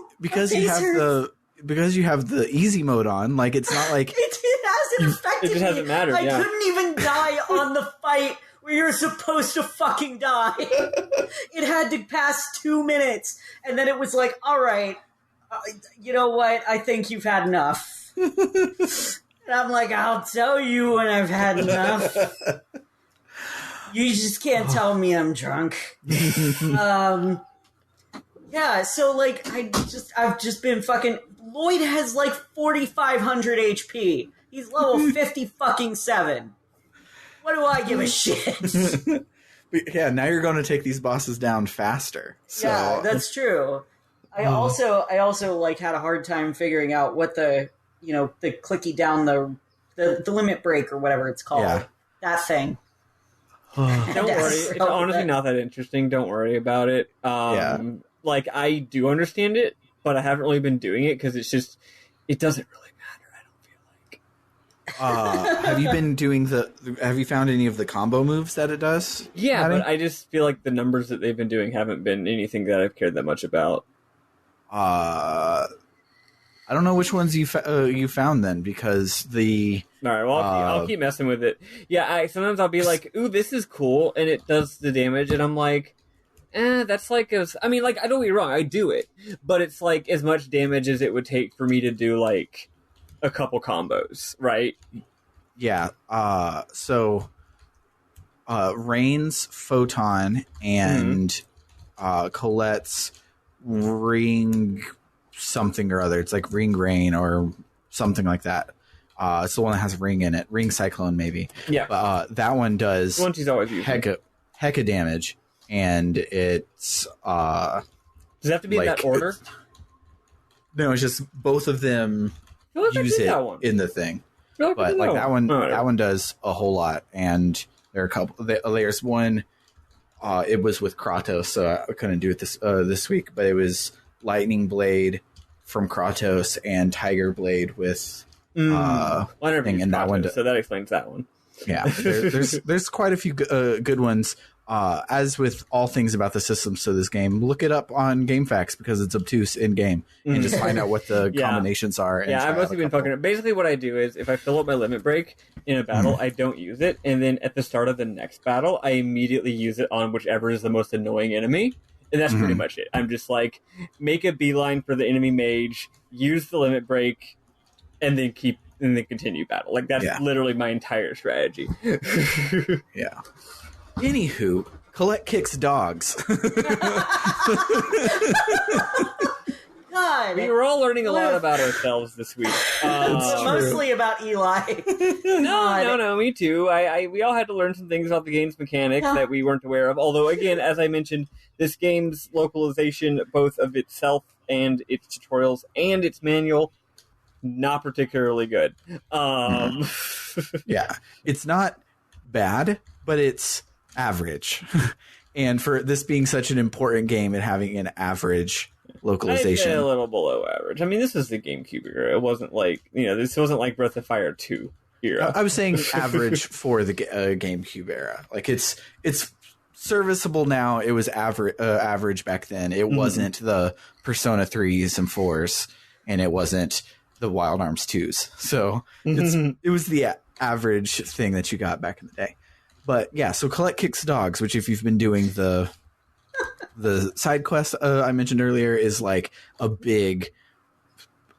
you have the easy mode on, like it's not like it hasn't affected me. It just hasn't mattered. I couldn't even die on the fight where you're supposed to fucking die. It had to pass 2 minutes, and then it was like, all right. You know what? I think you've had enough. And I'm like, I'll tell you when I've had enough. You just can't tell me I'm drunk. Yeah, so like I've just been fucking. Lloyd has like 4,500 HP. He's level 50 fucking 7. What do I give a shit? Yeah, now you're going to take these bosses down faster. So. Yeah, that's true. I also like had a hard time figuring out what the clicky down the limit break or whatever it's called. Yeah. That thing. Don't worry. It's honestly not that interesting. Don't worry about it. Like, I do understand it, but I haven't really been doing it because it doesn't really matter, I don't feel like. Have you been doing have you found any of the combo moves that it does? Yeah, Maddy? but I just feel like the numbers that they've been doing haven't been anything that I've cared that much about. I don't know which ones you found then, because the... All right, well, I'll keep messing with it. Yeah, sometimes I'll be like, ooh, this is cool, and it does the damage, and I'm like, that's like... I mean, like, I don't get me wrong, I do it, but it's like as much damage as it would take for me to do, like, a couple combos, right? Yeah, so Rain's Photon and Colette's Ring something or other. It's like Ring Rain or something like that. It's the one that has Ring in it. Ring Cyclone, maybe. Yeah. But that one does one she's always using. Hecka damage, and it's... Does it have to be in that order? No, it's just both of them use it in the thing. But like that one does a whole lot, and there are a couple. There's one. It was with Kratos, so I couldn't do it this week. But it was Lightning Blade from Kratos and Tiger Blade with thing, and that one. So that explains that one. Yeah, there's quite a few good ones. As with all things about the systems to this game, look it up on GameFAQs because it's obtuse in game, and just find out what the combinations are. And I've mostly been fucking it. Basically, what I do is if I fill up my limit break in a battle, I don't use it, and then at the start of the next battle, I immediately use it on whichever is the most annoying enemy, and that's pretty much it. I'm just like, make a beeline for the enemy mage, use the limit break, and then continue battle. Like that's literally my entire strategy. Yeah. Anywho, Colette kicks dogs. God, we were all learning a lot about ourselves this week. Mostly about Eli. No, me too. We all had to learn some things about the game's mechanics that we weren't aware of. Although, again, as I mentioned, this game's localization, both of itself and its tutorials and its manual, not particularly good. Yeah, it's not bad, but it's average. And for this being such an important game and having an average localization, I'd say a little below average. I mean, this is the Gamecube era. It wasn't like, this wasn't like Breath of Fire 2 era. I was saying average for the Gamecube era. Like it's serviceable now. It was average back then. It wasn't the Persona 3s and 4s, and it wasn't the Wild Arms 2s. So it was the average thing that you got back in the day. But yeah, so Colette kicks dogs, which if you've been doing the side quest I mentioned earlier is like a big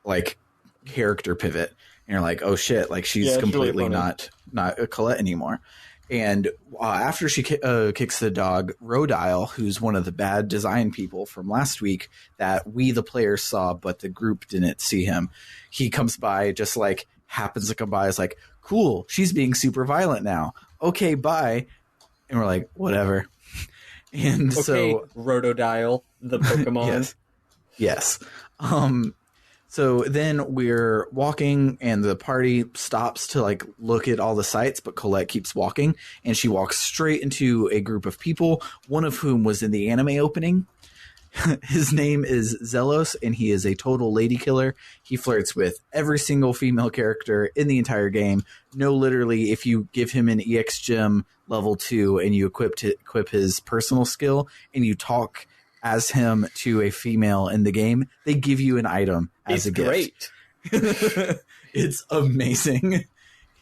like character pivot, and you're like, oh shit, like she's completely really not a Colette anymore. And after she kicks the dog, Rodile, who's one of the bad design people from last week that we the players saw but the group didn't see him, he comes by, just like happens to come by, is like, cool, she's being super violent now, okay, bye. And we're like, whatever. And okay, so Rotodile, the Pokemon. Yes. So then we're walking and the party stops to like look at all the sights, but Colette keeps walking, and she walks straight into a group of people, one of whom was in the anime opening. His name is Zelos, and he is a total lady killer. He flirts with every single female character in the entire game. No, literally, if you give him an EX Gem level 2 and you equip his personal skill and you talk as him to a female in the game, they give you an item as a gift. Great. It's amazing.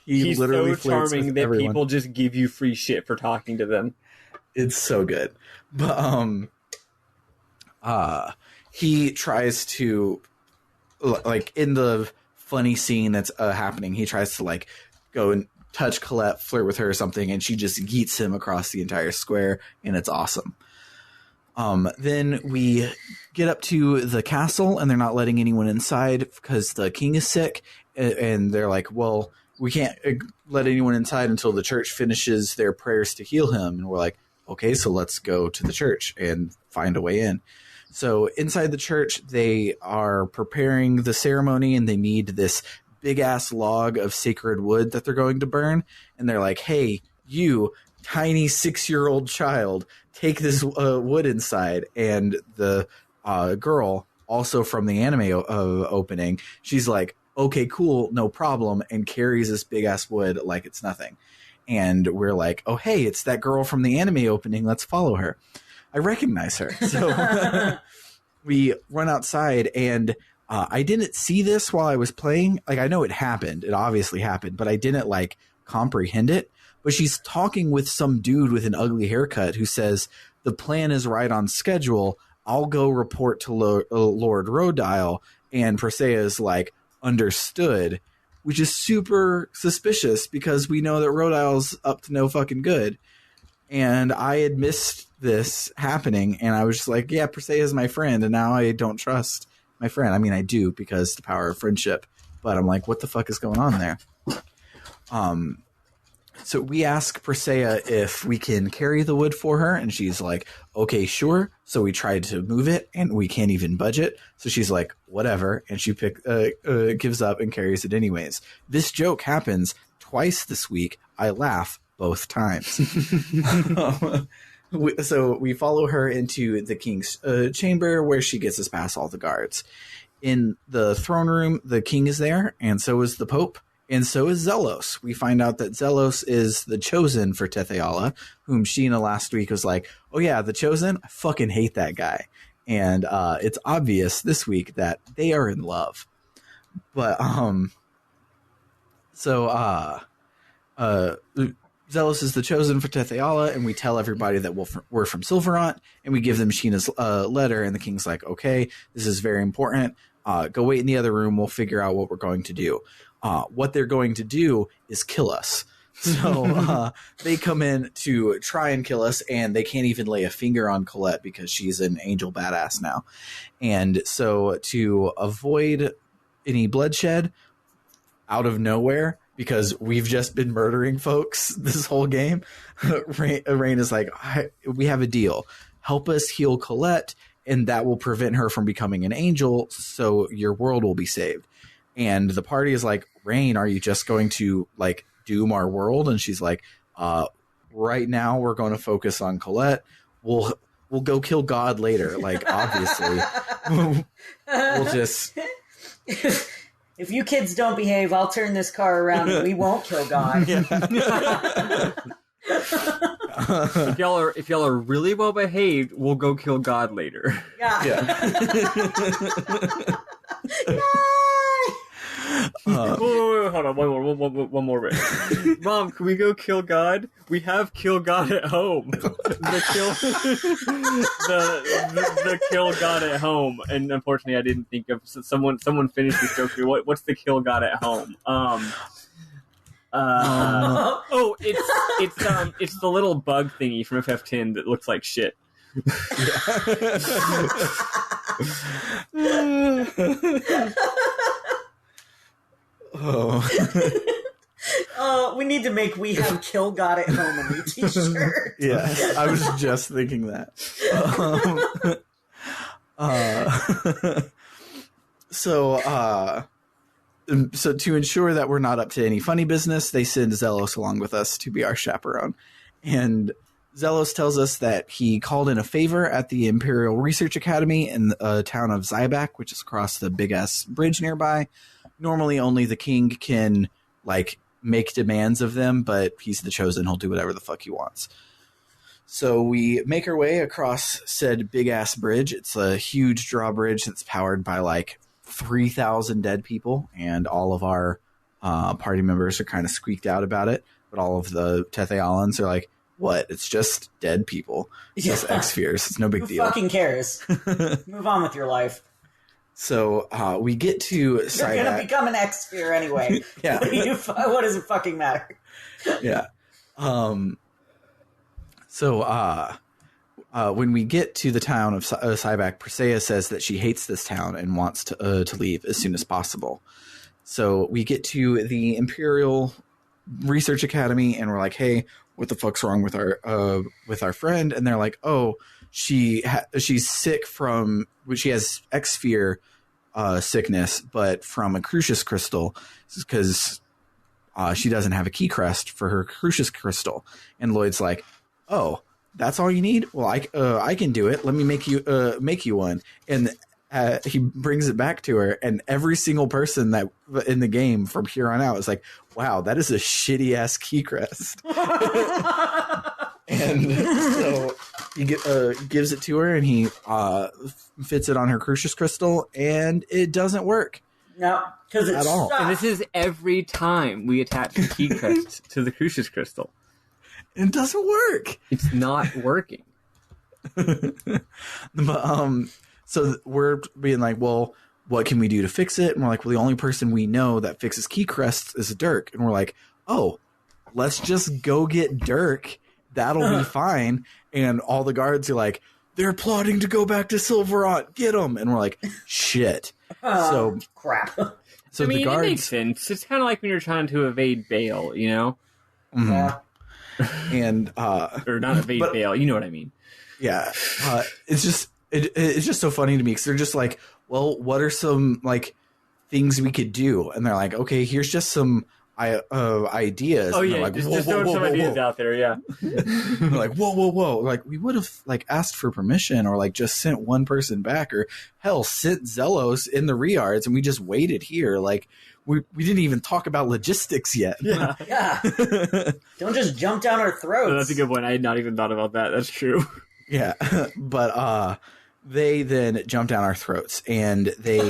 He's literally so charming that everyone. People just give you free shit for talking to them. It's so good. But he tries to, like, in the funny scene that's happening, he tries to like go and touch Colette, flirt with her or something, and she just yeets him across the entire square, and it's awesome. Then we get up to the castle, and they're not letting anyone inside because the king is sick, and they're like, well, we can't let anyone inside until the church finishes their prayers to heal him. And we're like, okay, so let's go to the church and find a way in. So inside the church, they are preparing the ceremony, and they need this big-ass log of sacred wood that they're going to burn. And they're like, hey, you tiny 6-year-old child, take this wood inside. And the girl, also from the anime opening, she's like, okay, cool, no problem, and carries this big-ass wood like it's nothing. And we're like, oh, hey, it's that girl from the anime opening. Let's follow her. I recognize her. So we run outside, and I didn't see this while I was playing. Like, I know it happened. It obviously happened, but I didn't, like, comprehend it. But she's talking with some dude with an ugly haircut who says, the plan is right on schedule. I'll go report to Lord Rodile. And Perseia's like, understood, which is super suspicious because we know that Rodile's up to no fucking good. And I had missed this happening, and I was just like, yeah, Perseia's my friend, and now I don't trust my friend. I mean, I do, because the power of friendship, but I'm like, what the fuck is going on there? So we ask Perseia if we can carry the wood for her, and she's like, okay, sure. So we tried to move it, and we can't even budget. So she's like, whatever, and she gives up and carries it anyways. This joke happens twice this week. I laugh both times. So we follow her into the king's chamber, where she gets us past all the guards. In the throne room, the king is there, and so is the Pope. And so is Zelos. We find out that Zelos is the chosen for Tethe'alla, whom Sheena last week was like, oh yeah, the chosen? I fucking hate that guy. And it's obvious this week that they are in love. But, Zelos is the chosen for Tethe'alla, and we tell everybody that we're from Sylvarant, and we give them Sheena's letter, and the king's like, okay, this is very important. Go wait in the other room. We'll figure out what we're going to do. What they're going to do is kill us. So they come in to try and kill us, and they can't even lay a finger on Colette because she's an angel badass now. And so to avoid any bloodshed, out of nowhere, because we've just been murdering folks this whole game, Rain is like, we have a deal. Help us heal Colette, and that will prevent her from becoming an angel, so your world will be saved. And the party is like, Rain, are you just going to, like, doom our world? And she's like, right now we're going to focus on Colette. We'll go kill God later. Like, obviously. We'll just... If you kids don't behave, I'll turn this car around and we won't kill God. If y'all are really well behaved, we'll go kill God later. Yeah. Hold on, one more bit. Mom, can we go kill God? We have kill God at home. The kill God at home, and unfortunately, I didn't think of someone finished this joke. What's the kill God at home? It's the little bug thingy from FF10 that looks like shit. We need to make "We Have Kill God at Home" a new t-shirt. Yeah, I was just thinking that. So to ensure that we're not up to any funny business, they send Zelos along with us to be our chaperone. And Zelos tells us that he called in a favor at the Imperial Research Academy in the town of Zyback, which is across the big-ass bridge nearby. Normally only the king can, like, make demands of them, but he's the chosen. He'll do whatever the fuck he wants. So we make our way across said big-ass bridge. It's a huge drawbridge that's powered by, like, 3,000 dead people, and all of our party members are kind of squeaked out about it, but all of the Tethe'allans are like, what? It's just dead people. It's just X-Spheres. It's no big deal. Who fucking cares? Move on with your life. So we get to Cyback. You're going to become an X-Sphere anyway. Yeah. What does it fucking matter? Yeah. When we get to the town of Cyback, Perseia says that she hates this town and wants to leave as soon as possible. So we get to the Imperial Research Academy, and we're like, hey, what the fuck's wrong with our friend? And they're like, oh, she's sick from... She has X-Sphere sickness, but from a Crucius crystal, because she doesn't have a key crest for her Crucius crystal. And Lloyd's like, oh, that's all you need? Well, I can do it. Let me make you one. And he brings it back to her, and every single person that in the game from here on out is like, wow, that is a shitty ass key crest. And so he gives it to her, and he fits it on her Crucius crystal, and it doesn't work. No, because it's all. And this is every time we attach the key crest to the Crucius crystal. It doesn't work. It's not working. But, so we're being like, well, what can we do to fix it? And we're like, well, the only person we know that fixes key crests is Dirk. And we're like, oh, let's just go get Dirk. That'll be fine. And all the guards are like, they're plotting to go back to Sylvarant. Get them. And we're like, shit. So crap. So I mean, the guards, it makes sense. It's kind of like when you're trying to evade bail, you know? Yeah. and Or not evade bail, you know what I mean. Yeah. It's just so funny to me because they're just like, well, what are some like things we could do? And they're like, okay, here's just some ideas. Oh, and yeah, like, just throwing some ideas out there, yeah. They're like, whoa. Like, we would have like asked for permission or like just sent one person back or hell, sent Zelos in the Riards and we just waited here. Like, we didn't even talk about logistics yet. Yeah. Yeah. Don't just jump down our throats. Oh, that's a good point. I had not even thought about that. That's true. Yeah. But they then jump down our throats and they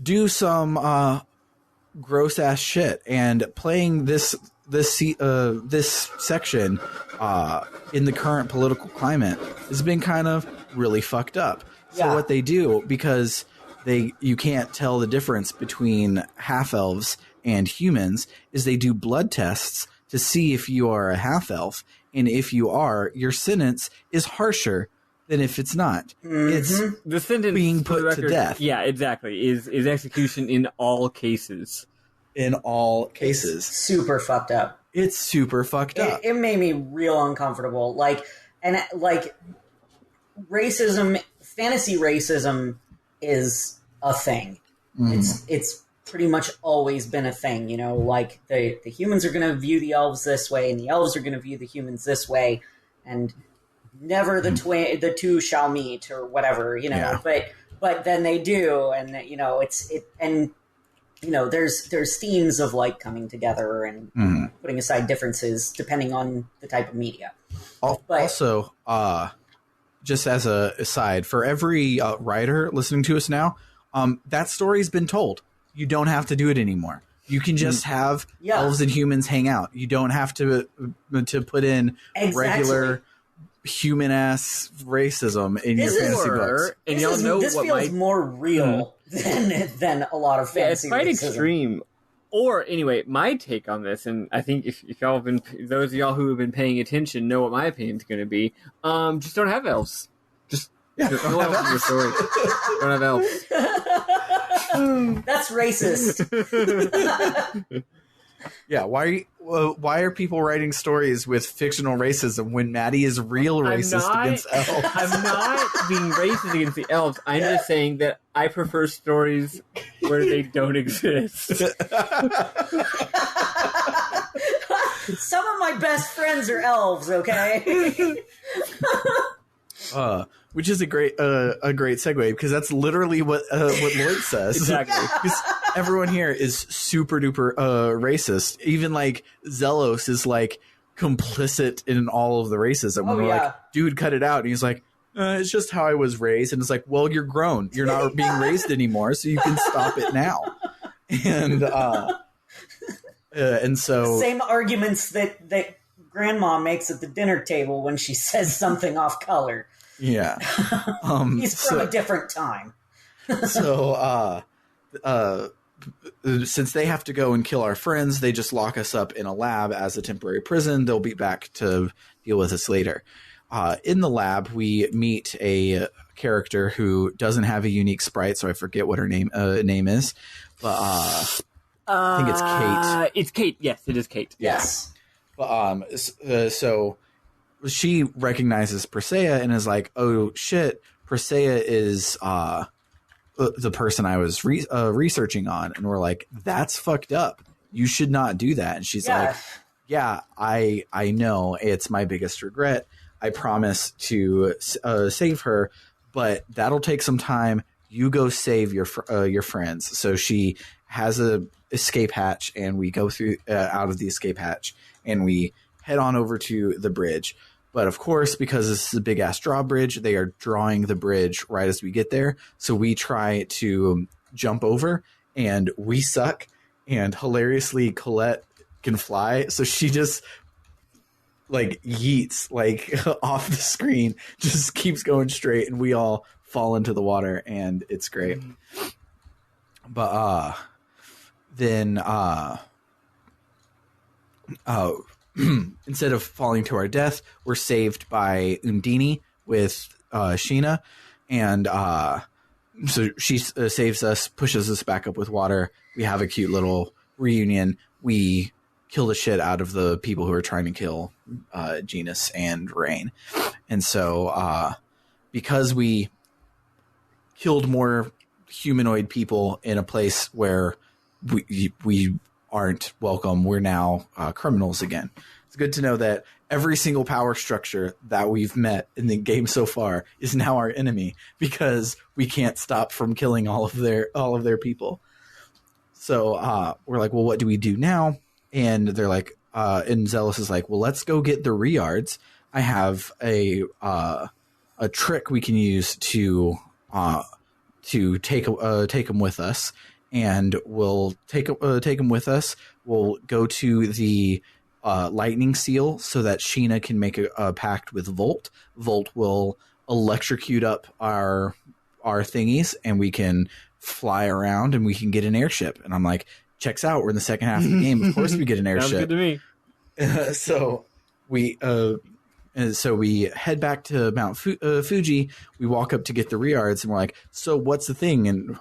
do some gross ass shit. And playing this section in the current political climate has been kind of really fucked up. So Yeah. what they do, because you can't tell the difference between half-elves and humans, is they do blood tests to see if you are a half-elf, and if you are, your sentence is harsher than if it's not. Mm-hmm. It's The sentence being for the put to record, death. Yeah, exactly. Is execution in all cases. In all cases. Super fucked up. It's super fucked up. It made me real uncomfortable. Like racism, fantasy racism is a thing. It's pretty much always been a thing, you know, like the humans are going to view the elves this way and the elves are going to view the humans this way and never the two shall meet or whatever, you know, but then they do. And you know, there's themes of like coming together and putting aside differences depending on the type of media. Also, just as a aside, for every writer listening to us now, that story's been told. You don't have to do it anymore. You can just have elves and humans hang out. You don't have to put in regular human-ass racism in your fantasy books. And y'all know this what feels more real than a lot of fantasy. Yeah, it's quite racism. extreme. Or anyway, my take on this, and I think if y'all have been, those of y'all who have been paying attention know what my opinion is going to be. Just don't have elves. Don't have elves in your story. Don't have elves. That's racist. Yeah, why are people writing stories with fictional racism when Maddy is real racist against elves? I'm not being racist against the elves. I'm just saying that I prefer stories where they don't exist. Some of my best friends are elves, okay? Which is a great segue because that's literally what Lloyd says. Exactly. Because everyone here is super duper racist. Even like Zelos is like complicit in all of the racism. Oh, and we're yeah. like, dude, cut it out. And he's like, it's just how I was raised. And it's like, well, you're grown. You're not being raised anymore, so you can stop it now. And so same arguments that grandma makes at the dinner table when she says something off color. yeah. He's from a different time. So since they have to go and kill our friends, they just lock us up in a lab as a temporary prison. They'll be back to deal with us later. In the lab, we meet a character who doesn't have a unique sprite, so I forget what her name is. But I think it's Kate. It's Kate. Yes, it is Kate. Yes. But, so she recognizes Persea and is like, oh shit, Persea is the person I was researching on. And we're like, that's fucked up. You should not do that. And she's like, yeah, I know. It's my biggest regret. I promise to save her, but that'll take some time. you go save your friends. So she has a escape hatch, and we go through out of the escape hatch, and we head on over to the bridge. But of course, because this is a big ass drawbridge, they are drawing the bridge right as we get there. So we try to jump over, and we suck. And hilariously, Colette can fly, so she just like yeets like off the screen, just keeps going straight, and we all fall into the water, and it's great. But then instead of falling to our death, we're saved by Undini with Sheena, and so she saves us, pushes us back up with water. We have a cute little reunion. We kill the shit out of the people who are trying to kill Genus and Rain. And so because we killed more humanoid people in a place where we aren't welcome, we're now criminals again. It's good to know that every single power structure that we've met in the game so far is now our enemy, because we can't stop from killing all of their people. So we're like, well, what do we do now? And they're like, and Zealous is like, well, let's go get the Riards. I have a trick we can use to take them with us, and we'll take them with us. We'll go to the lightning seal so that Sheena can make a pact with Volt. Volt will electrocute up our thingies, and we can fly around, and we can get an airship. And I'm like, checks out. We're in the second half of the game. Of course we get an airship. Sounds good to me. So we head back to Mount Fuji. We walk up to get the Riards, and we're like, so what's the thing? And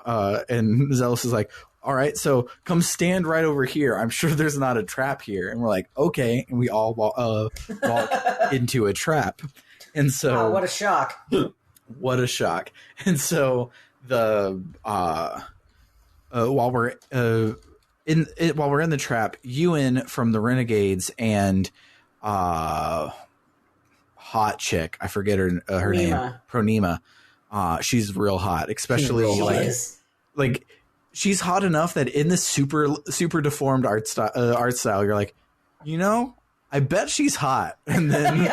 Zealous is like, all right, so come stand right over here. I'm sure there's not a trap here. And we're like, okay. And we all walk into a trap. And so, what a shock. What a shock. And so while we're in the trap, Ewan from the Renegades and hot chick, I forget her name, Pronema. She's real hot, especially like she's hot enough that in this super deformed art style, you're like, I bet she's hot. And then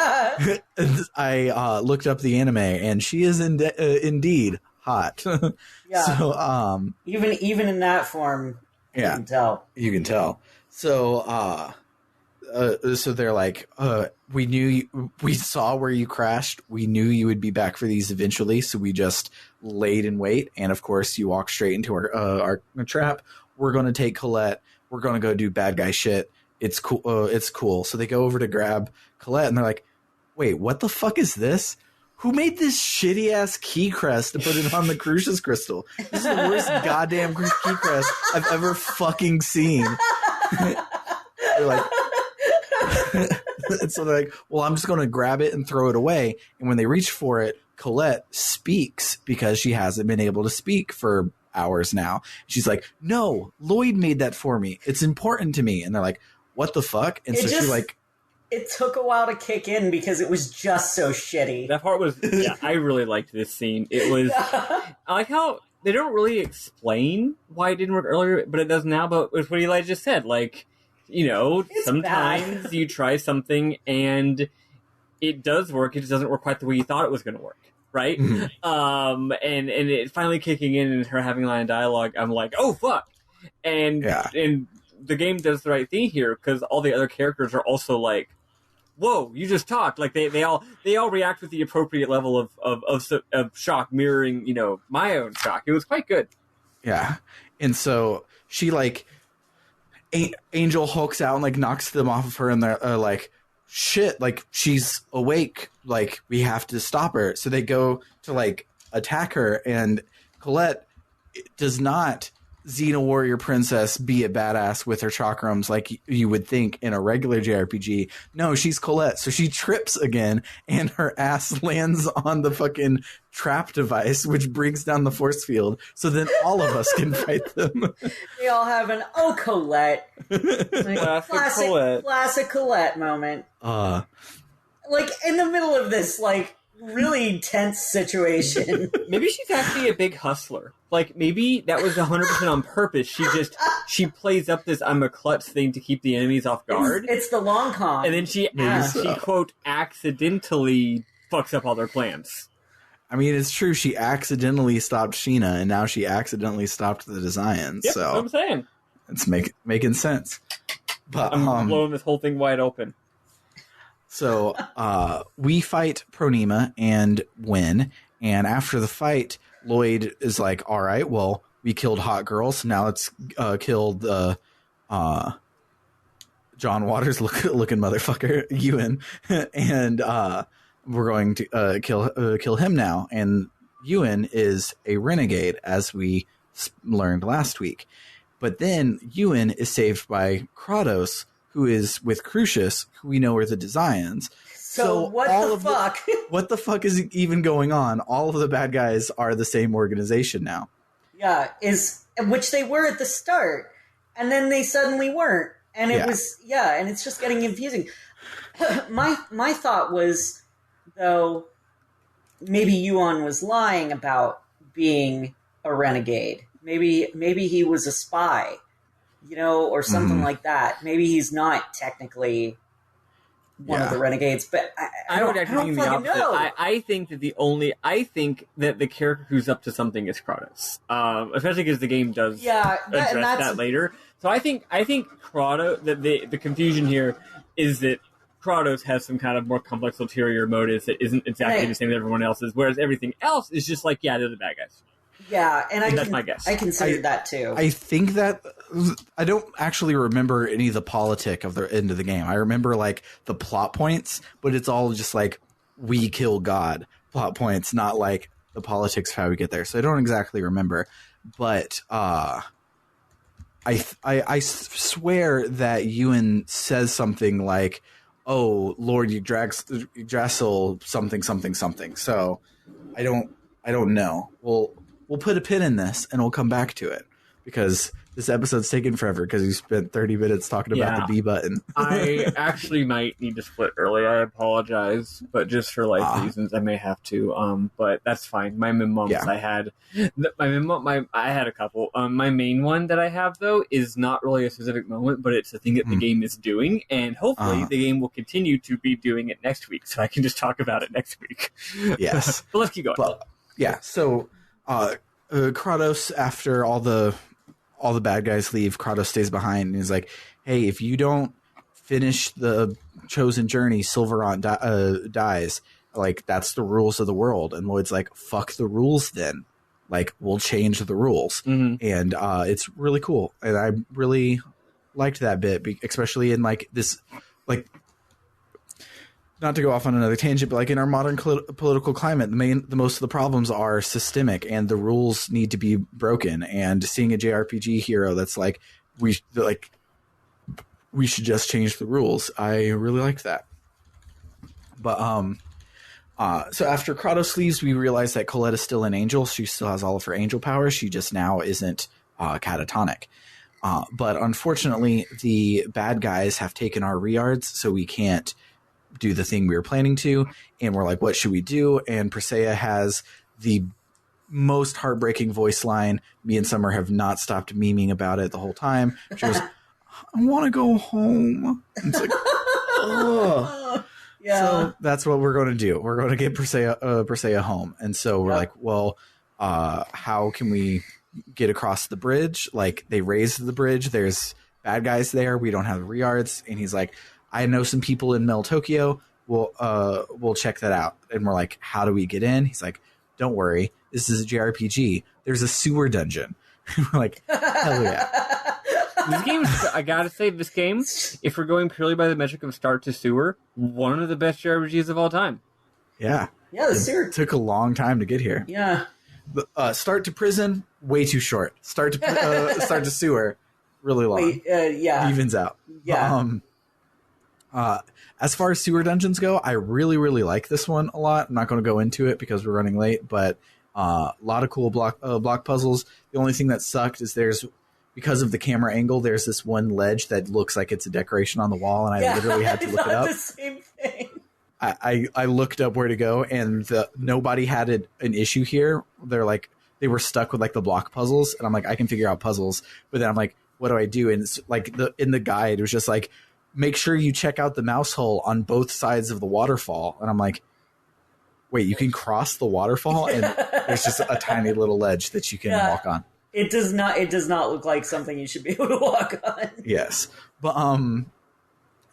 I looked up the anime, and she is indeed hot. Yeah. So even in that form, you can tell. You can tell. So so they're like, we saw where you crashed. We knew you would be back for these eventually, so we just laid in wait. And of course, you walk straight into our trap. We're going to take Colette. We're going to go do bad guy shit. It's cool. It's cool. So they go over to grab Colette, and they're like, wait, what the fuck is this? Who made this shitty ass key crest to put it on the Crucius crystal? This is the worst goddamn key crest I've ever fucking seen. They're like, so they're like, well, I'm just going to grab it and throw it away. And when they reach for it, Colette speaks, because she hasn't been able to speak for hours now. She's like, no, Lloyd made that for me. It's important to me. And they're like, what the fuck? And it took a while to kick in because it was just so shitty. That part was, I really liked this scene. It was, I like how they don't really explain why it didn't work earlier, but it does now. But it's what Eli just said. Like, sometimes bad. You try something and it does work. It just doesn't work quite the way you thought it was going to work. Right? Mm-hmm. And it finally kicking in and her having a line of dialogue, I'm like, oh, fuck. And the game does the right thing here, because all the other characters are also like, whoa, you just talked. Like they all react with the appropriate level of shock, mirroring, my own shock. It was quite good. Yeah. And so she Angel hulks out and knocks them off of her, and they're like, shit, she's awake. We have to stop her. So they go to attack her, and Colette does not Xena Warrior Princess be a badass with her chakrams like you would think in a regular JRPG. No, she's Colette. So she trips again, and her ass lands on the fucking trap device, which brings down the force field. So then all of us can fight them. They all have an Colette. Classic Colette moment. In the middle of this, really tense situation. Maybe she's actually a big hustler. Like, maybe that was 100% on purpose. She plays up this I'm a klutz thing to keep the enemies off guard. It's the long con. And then she quote, accidentally fucks up all their plans. I mean, it's true. She accidentally stopped Sheena, and now she accidentally stopped the design. Yep, so that's what I'm saying. It's making sense. But I'm blowing this whole thing wide open. So we fight Pronema and win. And after the fight, Lloyd is like, all right, well, we killed Hot Girl, so now let's kill the John Waters looking motherfucker, Ewan. And we're going to kill him now. And Ewan is a renegade, as we learned last week. But then Ewan is saved by Kratos, who is with Crucius, who we know are the Desians. So what the fuck? What the fuck is even going on? All of the bad guys are the same organization now. Yeah, which they were at the start, and then they suddenly weren't. And it was, and it's just getting confusing. My thought was, though, maybe Yuan was lying about being a renegade. Maybe he was a spy, or something like that. Maybe he's not technically one of the renegades, but I don't fucking know. I think that the character who's up to something is Kratos, especially because the game does address that later. So I think Kratos. The confusion here is that Kratos has some kind of more complex ulterior motives that isn't exactly the same as everyone else's, whereas everything else is just like, they're the bad guys. Yeah, and that's my guess. I considered that too. I think that I don't actually remember any of the politic of the end of the game. I remember like the plot points, but it's all just like we kill God plot points, not like the politics of how we get there. So I don't exactly remember, but I swear that Ewan says something like, "Oh Lord, Yggdrasil something something something." So I don't know. We'll put a pin in this and we'll come back to it because this episode's taken forever because we spent 30 minutes talking about the B button. I actually might need to split early. I apologize, but just for life reasons, I may have to. But that's fine. My memos I had a couple. My main one that I have though is not really a specific moment, but it's a thing that the game is doing, and hopefully the game will continue to be doing it next week, so I can just talk about it next week. Yes, but let's keep going. Well, so. Kratos, after all the bad guys leave, Kratos stays behind and he's like, "Hey, if you don't finish the chosen journey, Sylvarant dies. Like that's the rules of the world." And Lloyd's like, "Fuck the rules, then. Like we'll change the rules." And it's really cool, and I really liked that bit, especially in like this, like. Not to go off on another tangent, but like in our modern political climate, the most of the problems are systemic, and the rules need to be broken. And seeing a JRPG hero that's like we should just change the rules, I really liked that. But so after Kratos leaves, we realize that Colette is still an angel. She still has all of her angel powers. She just now isn't catatonic. But unfortunately, the bad guys have taken our Riards, so we can't do the thing we were planning to, and we're like, what should we do? And Persea has the most heartbreaking voice line. Me and Summer have not stopped memeing about it the whole time. She goes, "I want to go home." And it's like, ugh. Yeah. So that's what we're going to do. We're going to get Persea home. And so we're like, well, how can we get across the bridge? Like they raised the bridge. There's bad guys there. We don't have Riards. And he's like, I know some people in Mel Tokyo. We'll check that out. And we're like, how do we get in? He's like, don't worry. This is a JRPG. There's a sewer dungeon. We're like, hell yeah. This game, I gotta say, this game, if we're going purely by the metric of start to sewer, one of the best JRPGs of all time. Yeah. Yeah, the sewer took a long time to get here. Yeah. Start to prison, way too short. Start to sewer, really long. Yeah. Evens out. Yeah. As far as sewer dungeons go, I really, really like this one a lot. I'm not going to go into it because we're running late, but a lot of cool block puzzles. The only thing that sucked is because of the camera angle, there's this one ledge that looks like it's a decoration on the wall, and I literally had to look it up. The same thing. I looked up where to go, and nobody had an issue here. They're like, they were stuck with like the block puzzles, and I'm like, I can figure out puzzles, but then I'm like, what do I do? And it's like in the guide, it was just like, make sure you check out the mouse hole on both sides of the waterfall. And I'm like, wait, you can cross the waterfall, and there's just a tiny little ledge that you can walk on. It does not look like something you should be able to walk on. Yes, but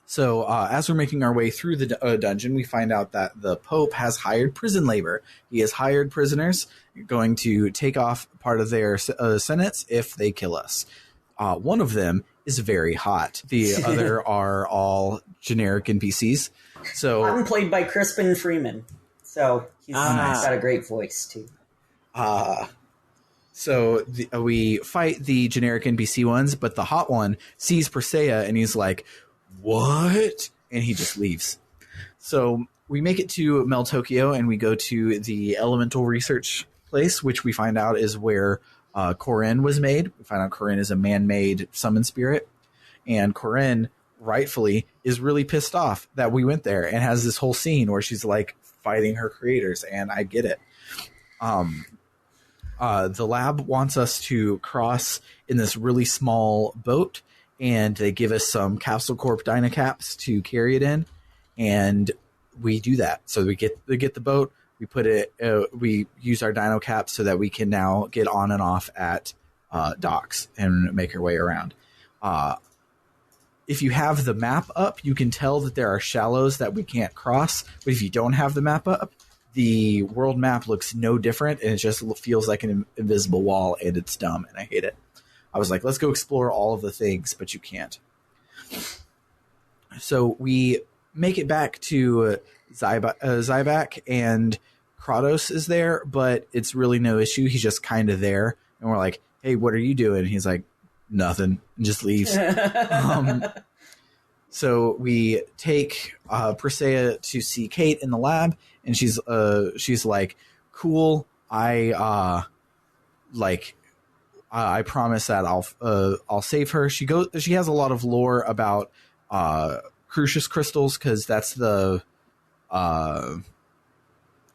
so as we're making our way through the dungeon, we find out that the Pope has hired prison labor. He has hired prisoners going to take off part of their sentence if they kill us. One of them is very hot. The other are all generic NPCs. So I'm played by Crispin Freeman, so he's got a great voice too. So we fight the generic NPC ones, but the hot one sees Persea and he's like, what? And he just leaves. So we make it to Mel Tokyo and we go to the elemental research place, which we find out is where Corinne was made. We find out Corinne is a man-made summon spirit. And Corinne, rightfully, is really pissed off that we went there and has this whole scene where she's like fighting her creators. And I get it. The lab wants us to cross in this really small boat, and they give us some Capsule Corp Dynacaps to carry it in, and we do that. So we get the boat, we put it, we use our Dino Caps so that we can now get on and off at docks and make our way around. If you have the map up, you can tell that there are shallows that we can't cross, but if you don't have the map up, the world map looks no different, and it just feels like an invisible wall, and it's dumb, and I hate it. I was like, let's go explore all of the things, but you can't. So we make it back to Zyback, and Kratos is there, but it's really no issue. He's just kind of there, and we're like, hey, what are you doing? And he's like, nothing, and just leaves. So we take Persea to see Kate in the lab, and she's like, cool. I promise that I'll save her. She has a lot of lore about Crucius crystals, because that's the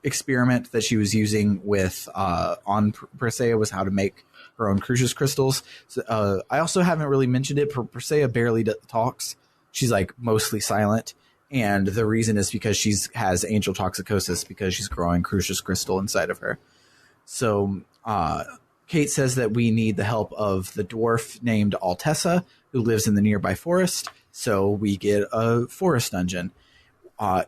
experiment that she was using with on Persea, was how to make her own Crucius crystals. So, I also haven't really mentioned it. Persea barely talks. She's like mostly silent. And the reason is because she has angel toxicosis, because she's growing Crucius crystal inside of her. So Kate says that we need the help of the dwarf named Altessa, who lives in the nearby forest. So we get a forest dungeon.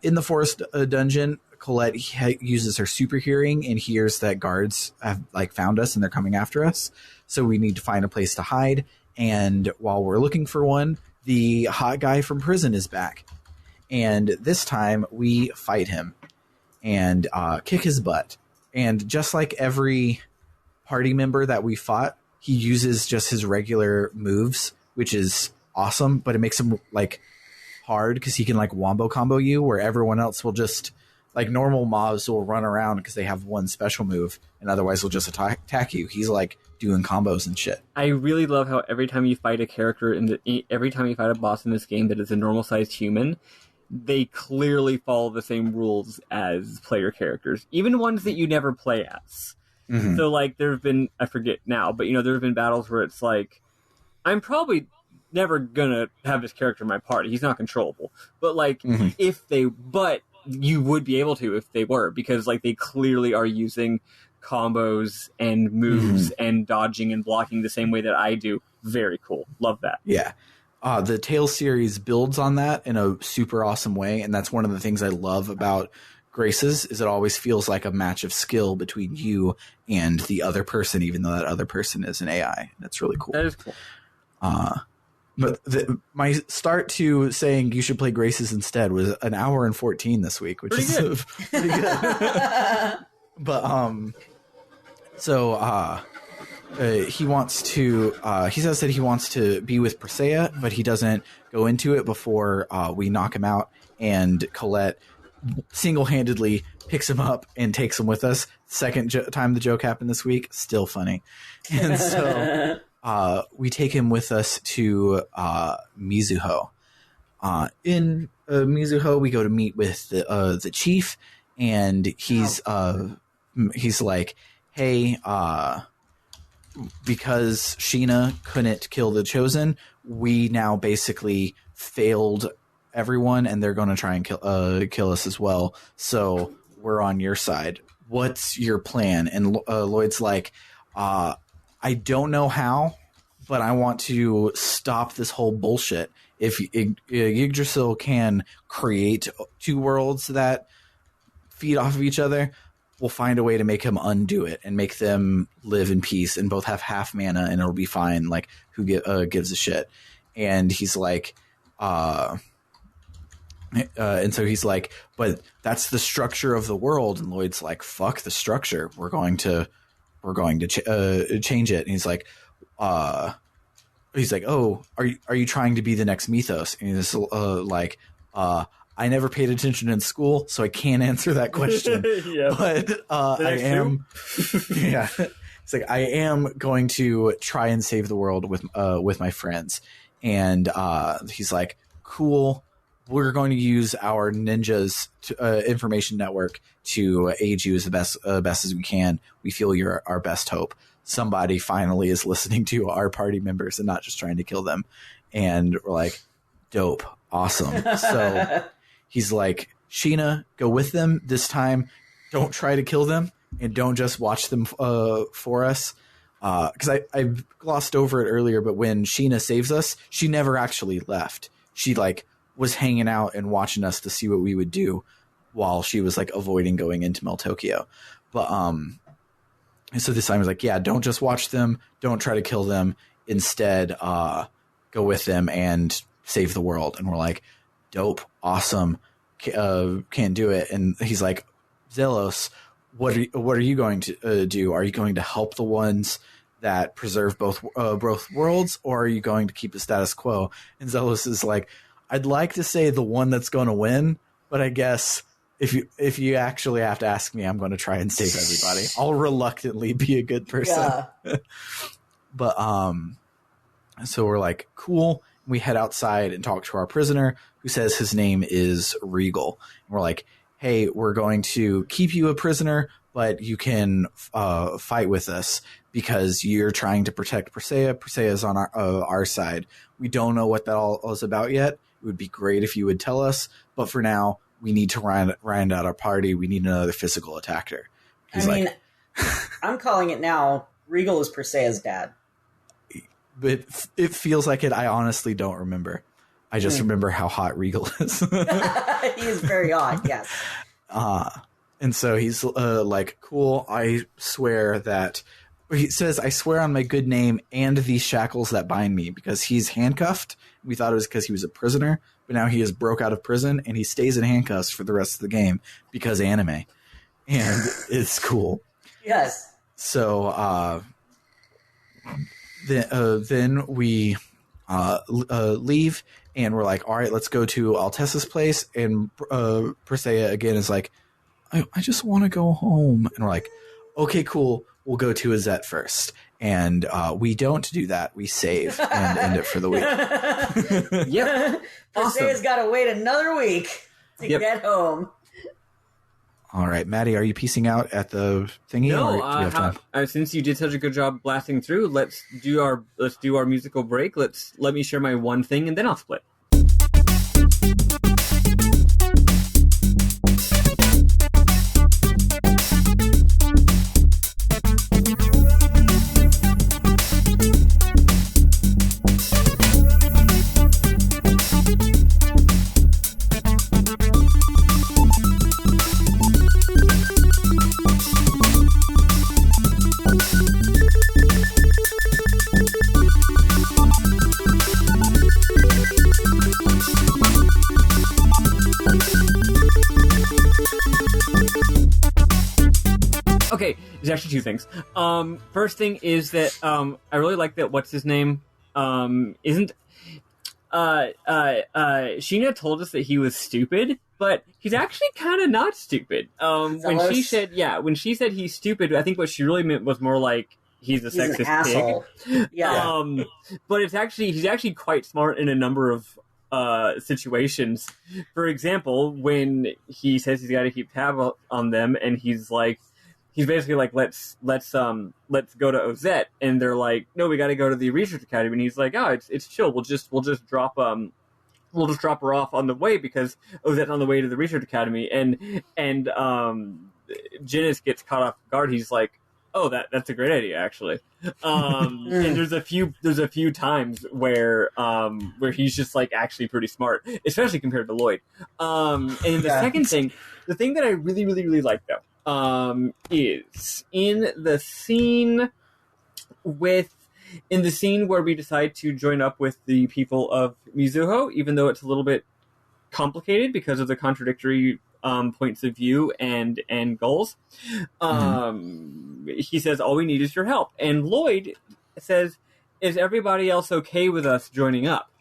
In the forest dungeon, Colette uses her super hearing and hears that guards have like found us and they're coming after us. So we need to find a place to hide. And while we're looking for one, the hot guy from prison is back. And this time we fight him and kick his butt. And just like every party member that we fought, he uses just his regular moves, which is awesome, but it makes him like hard because he can like wombo combo you, where everyone else will just, like, normal mobs will run around because they have one special move, and otherwise will just attack you. He's like doing combos and shit. I really love how every time you fight a character every time you fight a boss in this game that is a normal sized human, they clearly follow the same rules as player characters, even ones that you never play as. Mm-hmm. So like there have been, I forget now, but there have been battles where it's like, I'm probably never gonna have this character in my party. He's not controllable. But like but you would be able to if they were, because like they clearly are using combos and moves and dodging and blocking the same way that I do. Very cool. Love that. Yeah. The Tales series builds on that in a super awesome way, and that's one of the things I love about Graces, is it always feels like a match of skill between you and the other person, even though that other person is an AI. That's really cool. That is cool. But my start to saying you should play Graces instead was an hour and 14 this week, which is pretty good. But he wants to. He says that he wants to be with Persea, but he doesn't go into it before we knock him out. And Colette single-handedly picks him up and takes him with us. Second time the joke happened this week, still funny. And so we take him with us to Mizuho. in Mizuho, we go to meet with the chief, and he's like, hey, because Sheena couldn't kill the Chosen, we now basically failed everyone, and they're going to try and kill us as well. So we're on your side. What's your plan? And Lloyd's like, I don't know how, but I want to stop this whole bullshit. If Yggdrasil can create two worlds that feed off of each other, we'll find a way to make him undo it and make them live in peace and both have half mana, and it'll be fine. Like, who gives a shit? And he's like, and so he's like, but that's the structure of the world. And Lloyd's like, fuck the structure. We're going to change it. And he's like, oh, are you trying to be the next Mythos? And he's like, I never paid attention in school, so I can't answer that question. Yeah. But I am. Yeah. It's like, I am going to try and save the world with my friends. And he's like, cool. We're going to use our ninjas information network to aid you as the best as we can. We feel you're our best hope. Somebody finally is listening to our party members and not just trying to kill them. And we're like, dope, awesome. So he's like, Sheena, go with them this time. Don't try to kill them, and don't just watch them for us. Because I glossed over it earlier, but when Sheena saves us, she never actually left. She was hanging out and watching us to see what we would do while she was avoiding going into Meltokyo. But so this time I was like, yeah, don't just watch them, don't try to kill them, instead go with them and save the world. And we're like, dope, awesome, can't do it. And he's like, Zelos, what are you going to do? Are you going to help the ones that preserve both worlds, or are you going to keep the status quo? And Zelos is like, I'd like to say the one that's going to win, but I guess if you actually have to ask me, I'm going to try and save everybody. I'll reluctantly be a good person. Yeah. But so we're like, cool. We head outside and talk to our prisoner, who says his name is Regal. And we're like, hey, we're going to keep you a prisoner, but you can fight with us because you're trying to protect Persea. Persea is on our side. We don't know what that all is about yet. It would be great if you would tell us, but for now, we need to round out our party. We need another physical attacker. He's I'm calling it now. Regal is Persea's dad. But it feels like it. I honestly don't remember. I just remember how hot Regal is. He is very hot, yes. And so he's like, cool, I swear that... He says, I swear on my good name and these shackles that bind me, because he's handcuffed. We thought it was because he was a prisoner, but now he is broke out of prison, and he stays in handcuffs for the rest of the game because anime. And it's cool. Yes. So then we leave, and we're like, all right, let's go to Altessa's place. And Persea again is like, I just want to go home. And we're like, okay, cool. We'll go to Azette first. And we don't do that. We save and end it for the week. Yep. Persea's got to wait another week to get home. All right, Maddy, are you piecing out at the thingy? No, or do you have time? Since you did such a good job blasting through, let's do our musical break. Let me share my one thing, and then I'll split. Okay, there's actually two things. First thing is that I really like that what's his name isn't Sheena told us that he was stupid, but he's actually kind of not stupid. When she said he's stupid, I think what she really meant was more like he's a sexist pig. Yeah. But he's actually quite smart in a number of situations. For example, when he says he's got to keep tab on them, and he's basically like, let's go to Ozette, and they're like, no, we got to go to the Research Academy, and he's like, oh, it's chill, we'll just drop her off on the way because Ozette's on the way to the Research Academy, and Janice gets caught off guard. He's like, oh, that's a great idea, actually. And there's a few times where he's just like actually pretty smart, especially compared to Lloyd. And then the second thing, the thing that I really, really, really like though, is in the scene where we decide to join up with the people of Mizuho, even though it's a little bit complicated because of the contradictory points of view and goals. He says, all we need is your help. And Lloyd says, is everybody else okay with us joining up?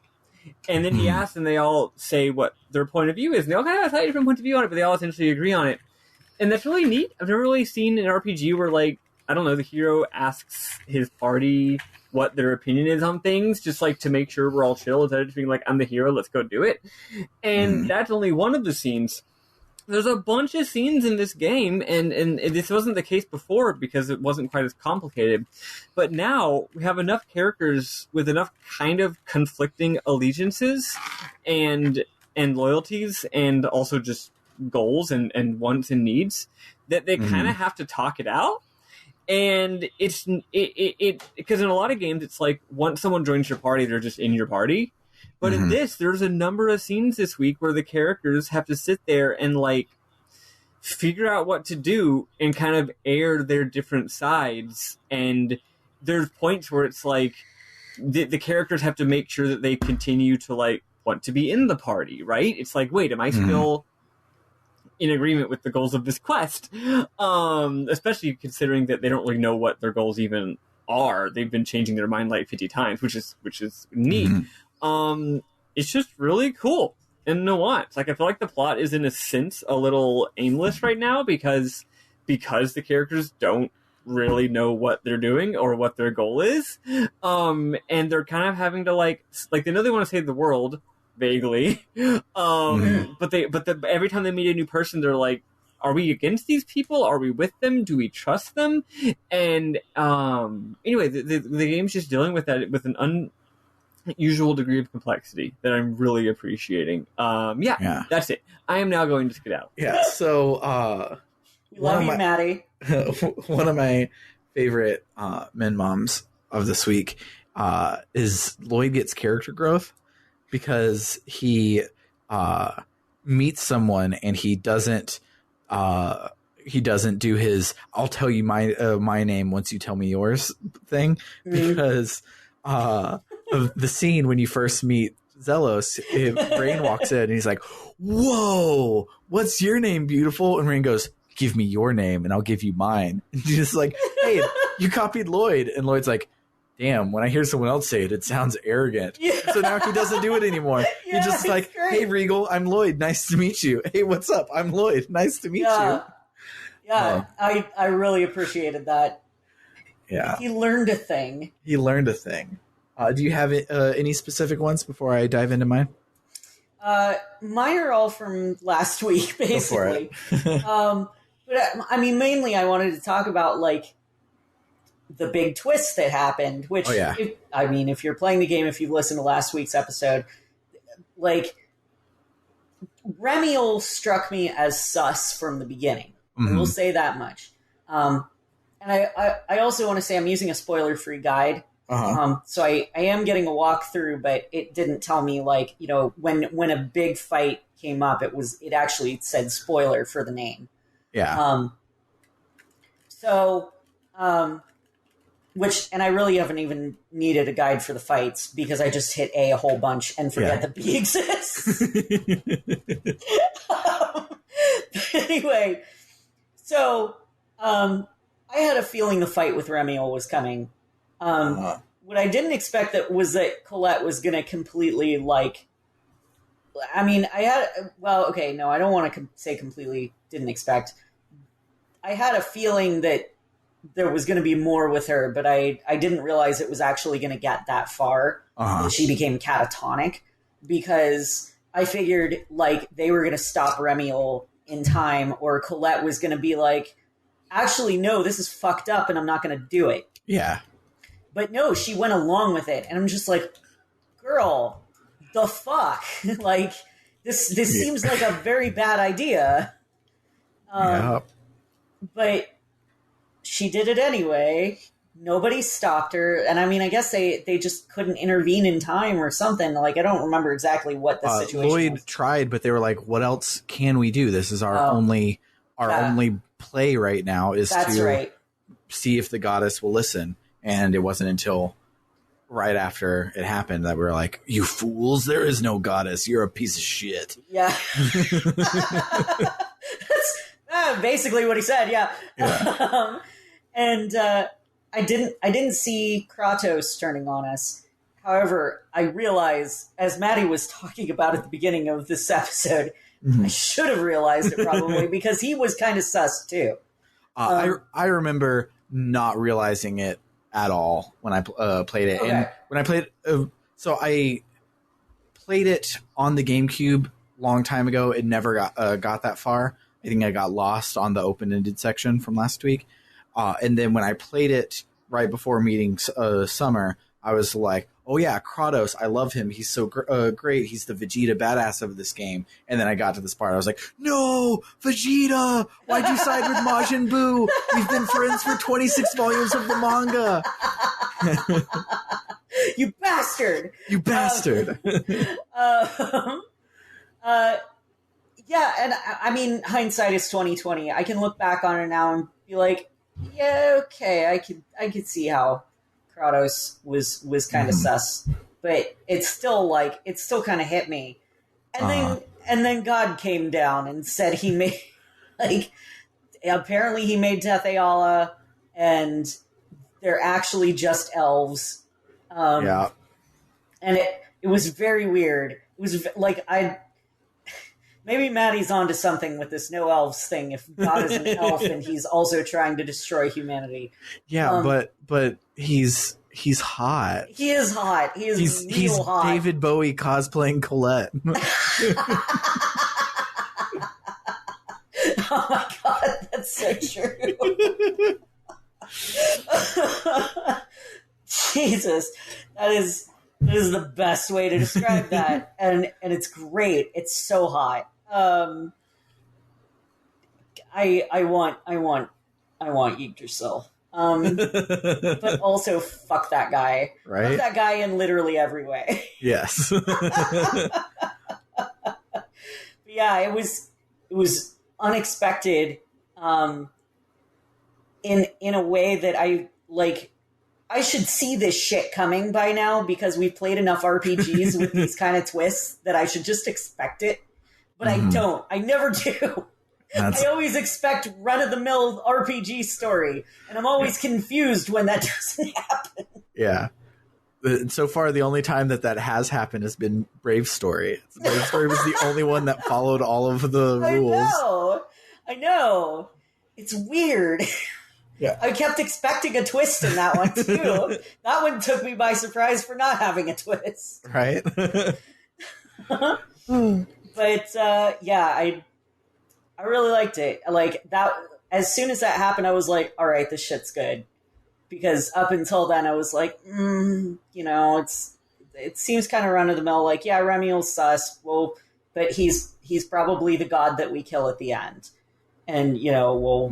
And then he asks, and they all say what their point of view is. And they all kind of have a slightly different point of view on it, but they all essentially agree on it. And that's really neat. I've never really seen an RPG where, like, I don't know, the hero asks his party what their opinion is on things, just like to make sure we're all chill, instead of just being like, I'm the hero, let's go do it. And that's only one of the scenes. There's a bunch of scenes in this game, and this wasn't the case before because it wasn't quite as complicated. But now we have enough characters with enough kind of conflicting allegiances and loyalties, and also just goals and wants and needs, that they kind of have to talk it out. And it's because in a lot of games, it's like once someone joins your party, they're just in your party. But in this, there's a number of scenes this week where the characters have to sit there and, like, figure out what to do and kind of air their different sides. And there's points where it's like the characters have to make sure that they continue to, like, want to be in the party, right? It's like, wait, am I still in agreement with the goals of this quest? Especially considering that they don't really know what their goals even are. They've been changing their mind like 50 times, which is neat. It's just really cool and nuanced. Like, I feel like the plot is in a sense a little aimless right now because the characters don't really know what they're doing or what their goal is. And they're kind of having to like they know they want to save the world vaguely. But every time they meet a new person, they're like, are we against these people? Are we with them? Do we trust them? And anyway, the game's just dealing with that with an unusual degree of complexity that I'm really appreciating. That's it. I am now going to skedaddle. Yeah, so love you, Maddy. One of my favorite men moms of this week is Lloyd gets character growth because he meets someone and he doesn't do his "I'll tell you my name once you tell me yours" thing, because of the scene when you first meet Zelos. Rain walks in and he's like, "Whoa, what's your name, beautiful?" And Rain goes, "Give me your name and I'll give you mine." And she's just like, "Hey, you copied Lloyd." And Lloyd's like, "Damn, when I hear someone else say it, it sounds arrogant." Yeah. So now he doesn't do it anymore. Yeah, he's just like, great. "Hey, Regal, I'm Lloyd. Nice to meet you. Hey, what's up? I'm Lloyd. Nice to meet you." Yeah, I really appreciated that. Yeah. He learned a thing. Do you have any specific ones before I dive into mine? Mine are all from last week, basically. But I mean, mainly I wanted to talk about, like, the big twist that happened, which, if you're playing the game, if you've listened to last week's episode, like, Remiel struck me as sus from the beginning. I will say that much. And I also want to say I'm using a spoiler-free guide. So I am getting a walkthrough, but it didn't tell me, like, you know, when a big fight came up, it actually said spoiler for the name. Yeah. And I really haven't even needed a guide for the fights because I just hit A a whole bunch and forget that B exists. Anyway, so I had a feeling the fight with Remiel was coming. What I didn't expect was that Colette was going to completely, like, I mean, I don't want to say completely didn't expect. I had a feeling that there was going to be more with her, but I didn't realize it was actually going to get that far. That she became catatonic. because I figured like they were going to stop Remiel in time, or Colette was going to be like, actually, no, this is fucked up and I'm not going to do it. Yeah. But no, she went along with it. And I'm just like, girl, the fuck? Like, this seems like a very bad idea. But she did it anyway. Nobody stopped her. And I mean, I guess they just couldn't intervene in time or something. Like, I don't remember exactly what the situation Lloyd was. tried, but they were like, what else can we do? This is our only play right now is to see if the goddess will listen. And it wasn't until right after it happened that we were like, you fools, there is no goddess. You're a piece of shit. Yeah. That's basically what he said, yeah. And I didn't see Kratos turning on us. However, I realized, as Maddy was talking about at the beginning of this episode, I should have realized it probably, because he was kind of sus too. I remember not realizing it at all when I played it. Okay. And when I played so I played it on the GameCube long time ago. It never got that far. I think I got lost on the open-ended section from last week. And then when I played it right before meeting Summer, I was like, oh yeah, Kratos, I love him. He's so great. He's the Vegeta badass of this game. And then I got to this part. I was like, no, Vegeta, why'd you side with Majin Buu? We've been friends for 26 volumes of the manga. You bastard. You bastard. Yeah, and I mean, hindsight is 20/20. I can look back on it now and be like, yeah, okay, I could see how Kratos was kind of sus, but it's still kind of hit me. And then God came down and said he made apparently he made Tethe'alla, and they're actually just elves. And it was very weird. It was like maybe Maddy's onto something with this no elves thing. If God is an elf and he's also trying to destroy humanity. Yeah, but he's hot. He is hot. He's hot. David Bowie cosplaying Colette. Oh my god, that's so true. Jesus, that is the best way to describe that, and it's great. It's so hot. I want Yggdrasil. But also fuck that guy. Right? Fuck that guy in literally every way. Yes. But yeah, it was unexpected. In a way that I should see this shit coming by now, because we've played enough RPGs with these kind of twists that I should just expect it. But I don't. I never do. I always expect run-of-the-mill RPG story, and I'm always confused when that doesn't happen. Yeah. So far, the only time that has happened has been Brave Story. Brave Story was the only one that followed all of the rules. I know. It's weird. Yeah. I kept expecting a twist in that one, too. That one took me by surprise for not having a twist. Right? But, yeah, I really liked it. Like, that, as soon as that happened, I was like, all right, this shit's good. Because up until then, I was like, it seems kind of run-of-the-mill. Like, yeah, Remiel's sus. Well, but he's probably the god that we kill at the end. And, we'll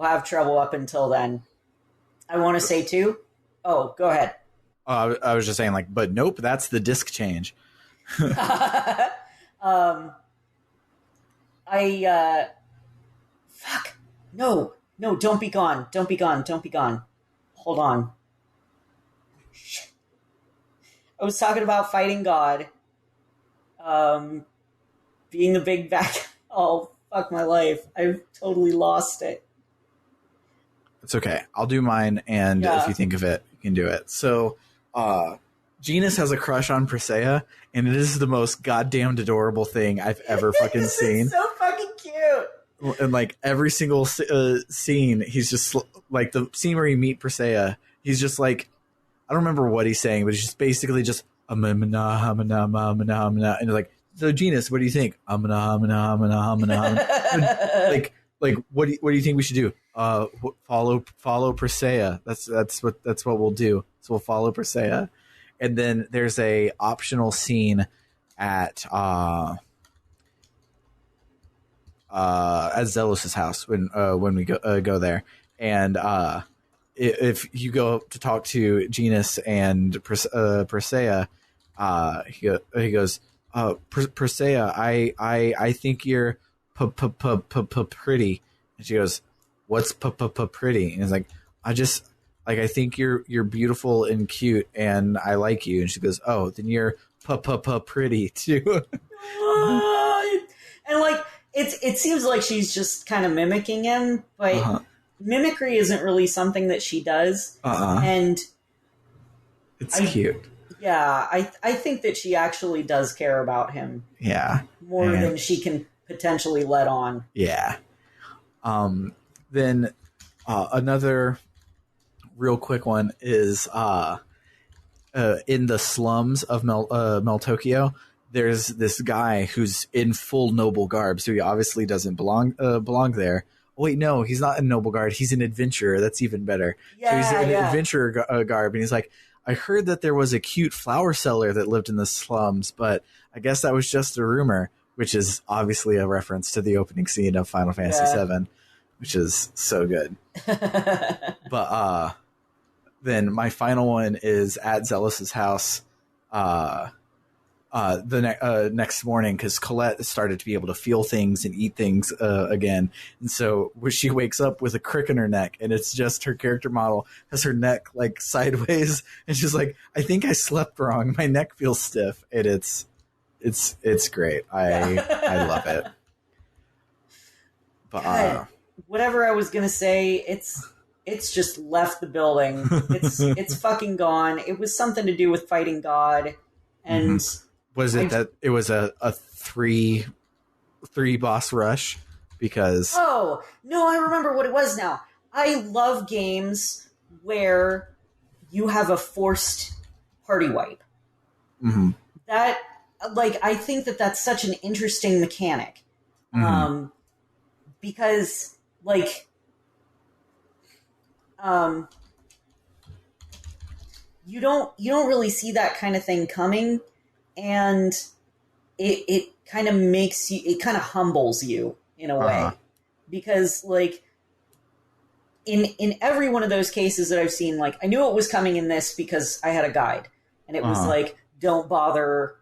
have trouble up until then. I want to say, too. Oh, go ahead. I was just saying, but nope, that's the disc change. Fuck. No, don't be gone. Don't be gone. Hold on. Shit. I was talking about fighting God. Being the big back. Oh, fuck my life. I've totally lost it. It's okay. I'll do mine, and if you think of it, you can do it. So, Genus has a crush on Presea, and it is the most goddamn adorable thing I've ever fucking seen. It's so fucking cute. And every single scene, he's just the scene where you meet Presea, he's just I don't remember what he's saying, but he's just basically just And like, so Genus, what do you think? Like, what do you think we should do? Follow Persea. That's what we'll do. So we'll follow Persea. And then there's a optional scene at Zealous' house when we go there, and if you go to talk to Genus and Persea, he goes, Persea, I think you're pretty, and she goes, what's pretty? And he's like, I think you're beautiful and cute, and I like you. And she goes, oh, then you're pretty too. And like it seems like she's just kind of mimicking him, but mimicry isn't really something that she does. And it's cute. Yeah, I think that she actually does care about him. Yeah, more than she can potentially let on. Yeah. Then another real quick one is in the slums of Meltokyo, there's this guy who's in full noble garb, so he obviously doesn't belong there. Oh, wait, no, he's not in noble guard. He's an adventurer. That's even better. Yeah, so he's in adventurer garb, and he's like, I heard that there was a cute flower seller that lived in the slums, but I guess that was just a rumor, which is obviously a reference to the opening scene of Final Fantasy VII, which is so good. But then my final one is at Zealous' house the next morning, because Colette started to be able to feel things and eat things again. And so she wakes up with a crick in her neck, and it's just her character model has her neck like sideways, and she's like, I think I slept wrong. My neck feels stiff. And it's great. I love it. But God, whatever I was gonna say, it's just left the building. It's fucking gone. It was something to do with fighting God, and was it that it was a three boss rush? Because oh no, I remember what it was now. I love games where you have a forced party wipe. That, like, I think that that's such an interesting mechanic, because like you don't really see that kind of thing coming, and it kind of makes you, it kind of humbles you in a way, because like in every one of those cases that I've seen, like I knew it was coming in this because I had a guide, and it was like, don't bother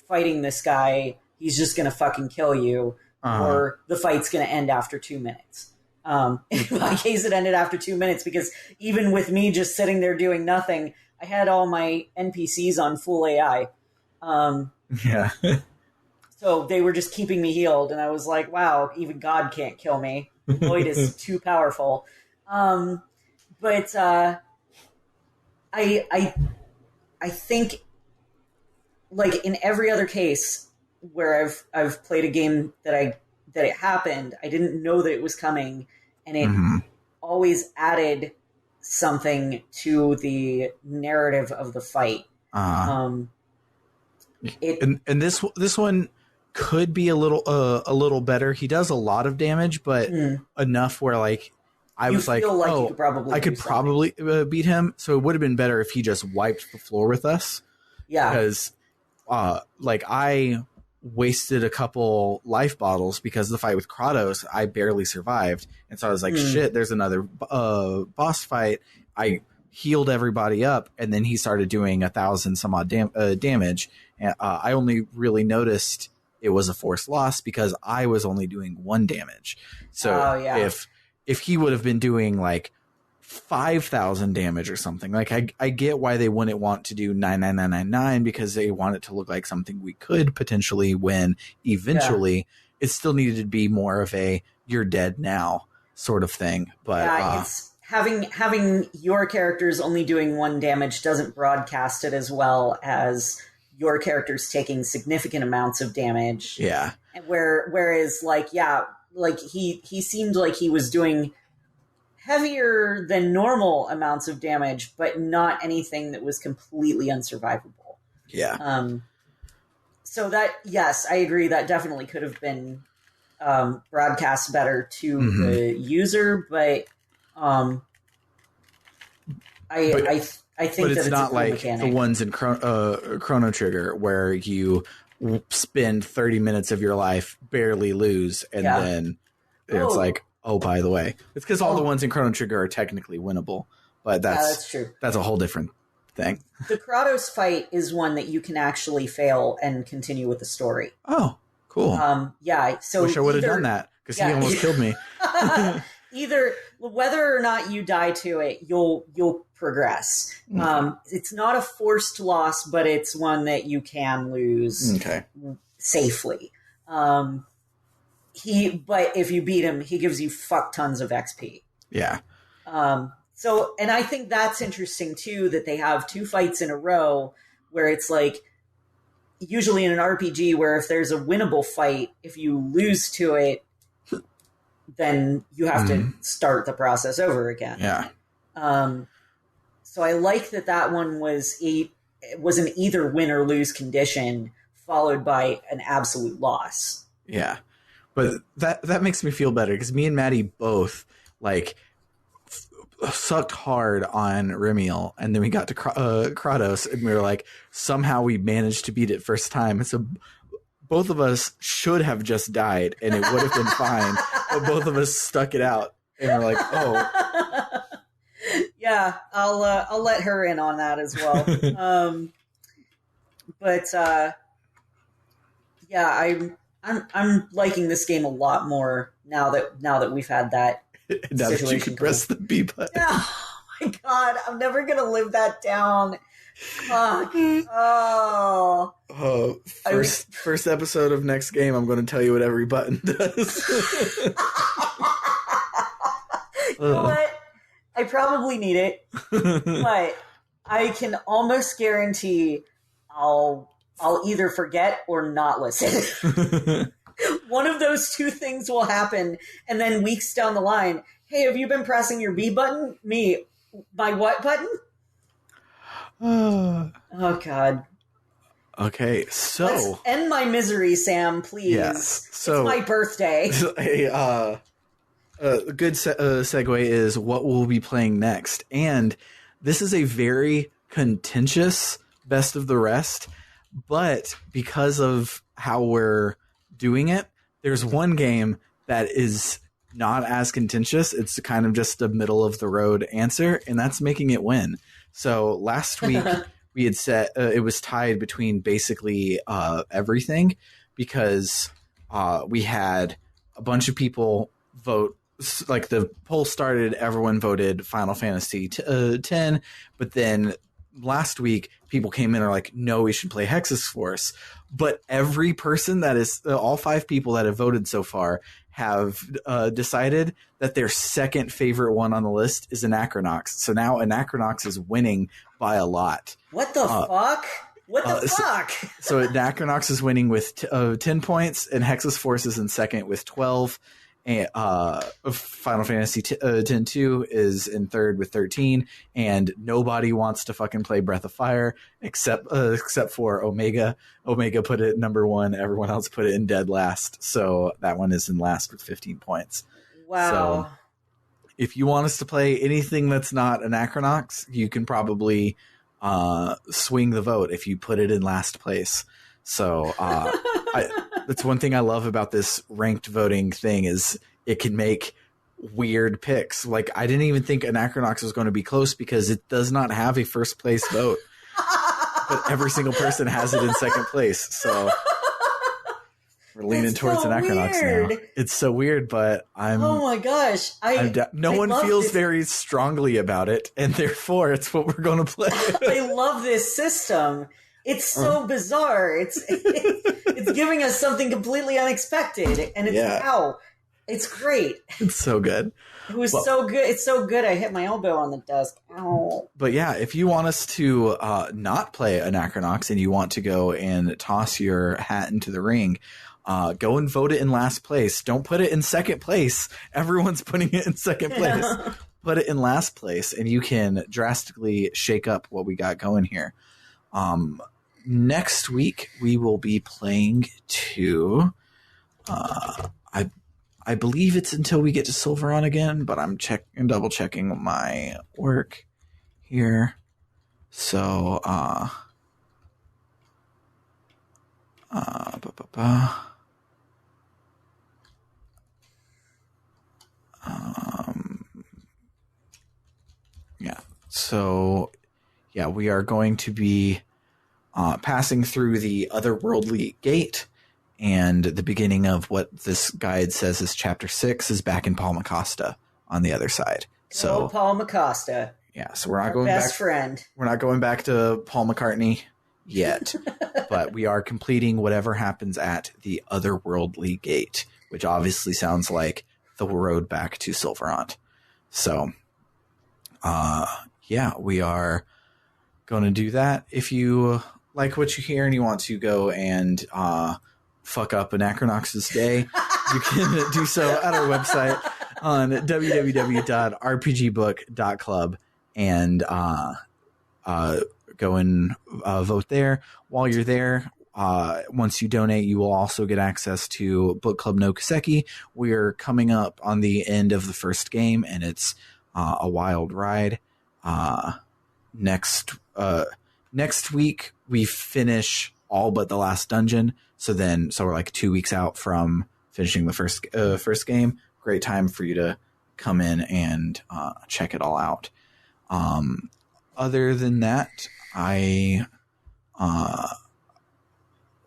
fighting this guy, he's just gonna fucking kill you, or the fight's gonna end after 2 minutes. In my case, it ended after 2 minutes, because even with me just sitting there doing nothing, I had all my NPCs on full AI. So they were just keeping me healed, and I was like, wow, even God can't kill me. Lloyd is too powerful. But I think, like in every other case where I've played a game that it happened, I didn't know that it was coming, and it always added something to the narrative of the fight. And this one could be a little better. He does a lot of damage, but enough where like I was like, I could probably beat him. So it would have been better if he just wiped the floor with us. Yeah, because like I wasted a couple life bottles because of the fight with Kratos. I barely survived, and so I was like, shit, there's another boss fight. I healed everybody up, and then he started doing 1,000 some odd damage. And I only really noticed it was a forced loss because I was only doing 1 damage. So if he would have been doing like 5,000 damage or something, like I get why they wouldn't want to do 99999, because they want it to look like something we could potentially win eventually. It still needed to be more of a you're dead now sort of thing. But it's having your characters only doing 1 damage doesn't broadcast it as well as your characters taking significant amounts of damage. Yeah. Whereas like he seemed like he was doing heavier than normal amounts of damage, but not anything that was completely unsurvivable. Yeah. So that, yes, I agree. That definitely could have been broadcast better to the user, but I think but that it's not a cool like mechanic. the ones in Chrono Trigger where you spend 30 minutes of your life, barely lose, and then it's like, oh, by the way, it's because all the ones in Chrono Trigger are technically winnable, but that's true. That's a whole different thing. The Kratos fight is one that you can actually fail and continue with the story. Oh, cool. So wish I would have done that because he almost killed me. Either whether or not you die to it, you'll progress. It's not a forced loss, but it's one that you can lose safely. But if you beat him, he gives you fuck tons of XP. Yeah. So, and I think that's interesting too, that they have 2 fights in a row where it's like, usually in an RPG where if there's a winnable fight, if you lose to it, then you have to start the process over again. Yeah. So I like that one was an either win or lose condition followed by an absolute loss. Yeah. But that makes me feel better because me and Maddy both sucked hard on Remiel, and then we got to Kratos, and we were like, somehow we managed to beat it first time. And so both of us should have just died, and it would have been fine. But both of us stuck it out, and we're like, oh. Yeah, I'll let her in on that as well. I'm liking this game a lot more now that we've had that. Now that you can press the B button. Oh my god, I'm never gonna live that down. Fuck. Oh. First episode of next game, I'm going to tell you what every button does. You know what? I probably need it, but I can almost guarantee I'll either forget or not listen. One of those 2 things will happen, and then weeks down the line, hey, have you been pressing your B button? Me, my what button? Oh, God. Okay, so... Let's end my misery, Sam, please. Yes, so... It's my birthday. A good segue is what we'll be playing next. And this is a very contentious best of the rest, but because of how we're doing it, there's one game that is not as contentious. It's kind of just a middle of the road answer, and that's making it win. So last week we had said it was tied between basically everything, because we had a bunch of people vote. Like the poll started, everyone voted Final Fantasy X, but then last week people came in and are like, no, we should play Hexyz Force. But every person that is all 5 people that have voted so far have decided that their second favorite one on the list is Anacronox. So now Anacronox is winning by a lot. What the fuck? What the fuck? So Anacronox is winning with 10 points, and Hexyz Force is in second with 12. And Final Fantasy X-2 is in third with 13, and nobody wants to fucking play Breath of Fire except for Omega. Omega put it number 1. Everyone else put it in dead last. So that one is in last with 15 points. Wow. So if you want us to play anything that's not Anacronox, you can probably swing the vote if you put it in last place. So that's one thing I love about this ranked voting thing is it can make weird picks. Like, I didn't even think Anacronox was going to be close because it does not have a first place vote. But every single person has it in second place. So we're leaning towards Anacronox now. It's so weird, but oh my gosh. No one feels very strongly about it, and therefore it's what we're going to play. I love this system. It's so bizarre. It's giving us something completely unexpected, and it's great. It's so good. It was so good. It's so good. I hit my elbow on the desk. Ow. But yeah, if you want us to not play Anacronox and you want to go and toss your hat into the ring, go and vote it in last place. Don't put it in second place. Everyone's putting it in second place. Put it in last place, and you can drastically shake up what we got going here. next week we will be playing to, I believe it's until we get to Sylvarant again, but I'm double checking my work here. So, yeah. So, yeah, we are going to be passing through the Otherworldly Gate, and the beginning of what this guide says is Chapter 6 is back in Paul McCosta on the other side. So Paul McCosta. Yeah, so we're not going back. Best friend. We're not going back to Paul McCartney yet, but we are completing whatever happens at the Otherworldly Gate, which obviously sounds like the road back to Sylvarant. So, yeah, we are going to do that. If you like what you hear and you want to go and fuck up Anacronox's day, you can do so at our website on www.rpgbook.club and go and vote there. While you're there, once you donate, you will also get access to Book Club no Kaseki. We're coming up on the end of the first game, and it's a wild ride. Next week we finish all but the last dungeon. So we're like 2 weeks out from finishing the first game. Great time for you to come in and check it all out. Other than that,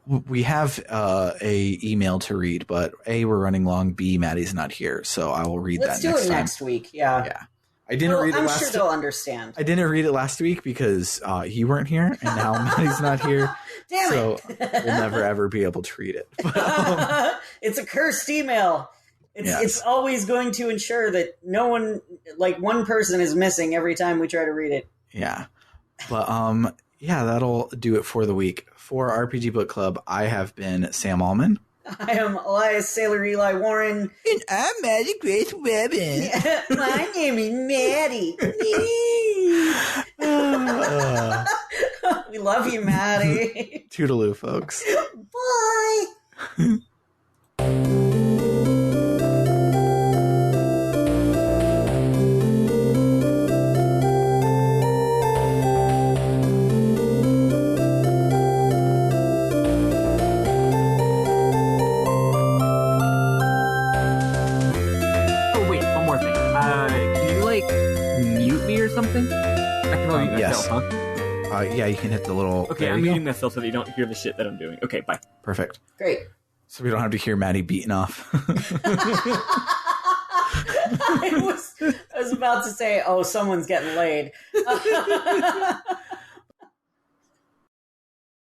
we have a email to read, but A, we're running long. B, Maddy's not here, so I will read Let's that next time. Let's do it next week. Yeah. Yeah. I didn't read it I'm last sure they'll understand. I didn't read it last week because you weren't here, and now Maddy's not here. Damn so it. we'll never ever be able to read it. It's a cursed email. It's always going to ensure that no one, like one person, is missing every time we try to read it. Yeah. But yeah, that'll do it for the week. For RPG Book Club, I have been Sam Allman. I am Elias Sailor Eli Warren. And I'm Maddy Grace Webbin. My name is Maddy. We love you, Maddy. Toodaloo, folks. Bye. Something? I can only mute yes. myself, huh? Yeah, you can hit the little... Okay, I'm muting myself so that you don't hear the shit that I'm doing. Okay, bye. Perfect. Great. So we don't have to hear Maddy beating off. I was about to say, oh, someone's getting laid.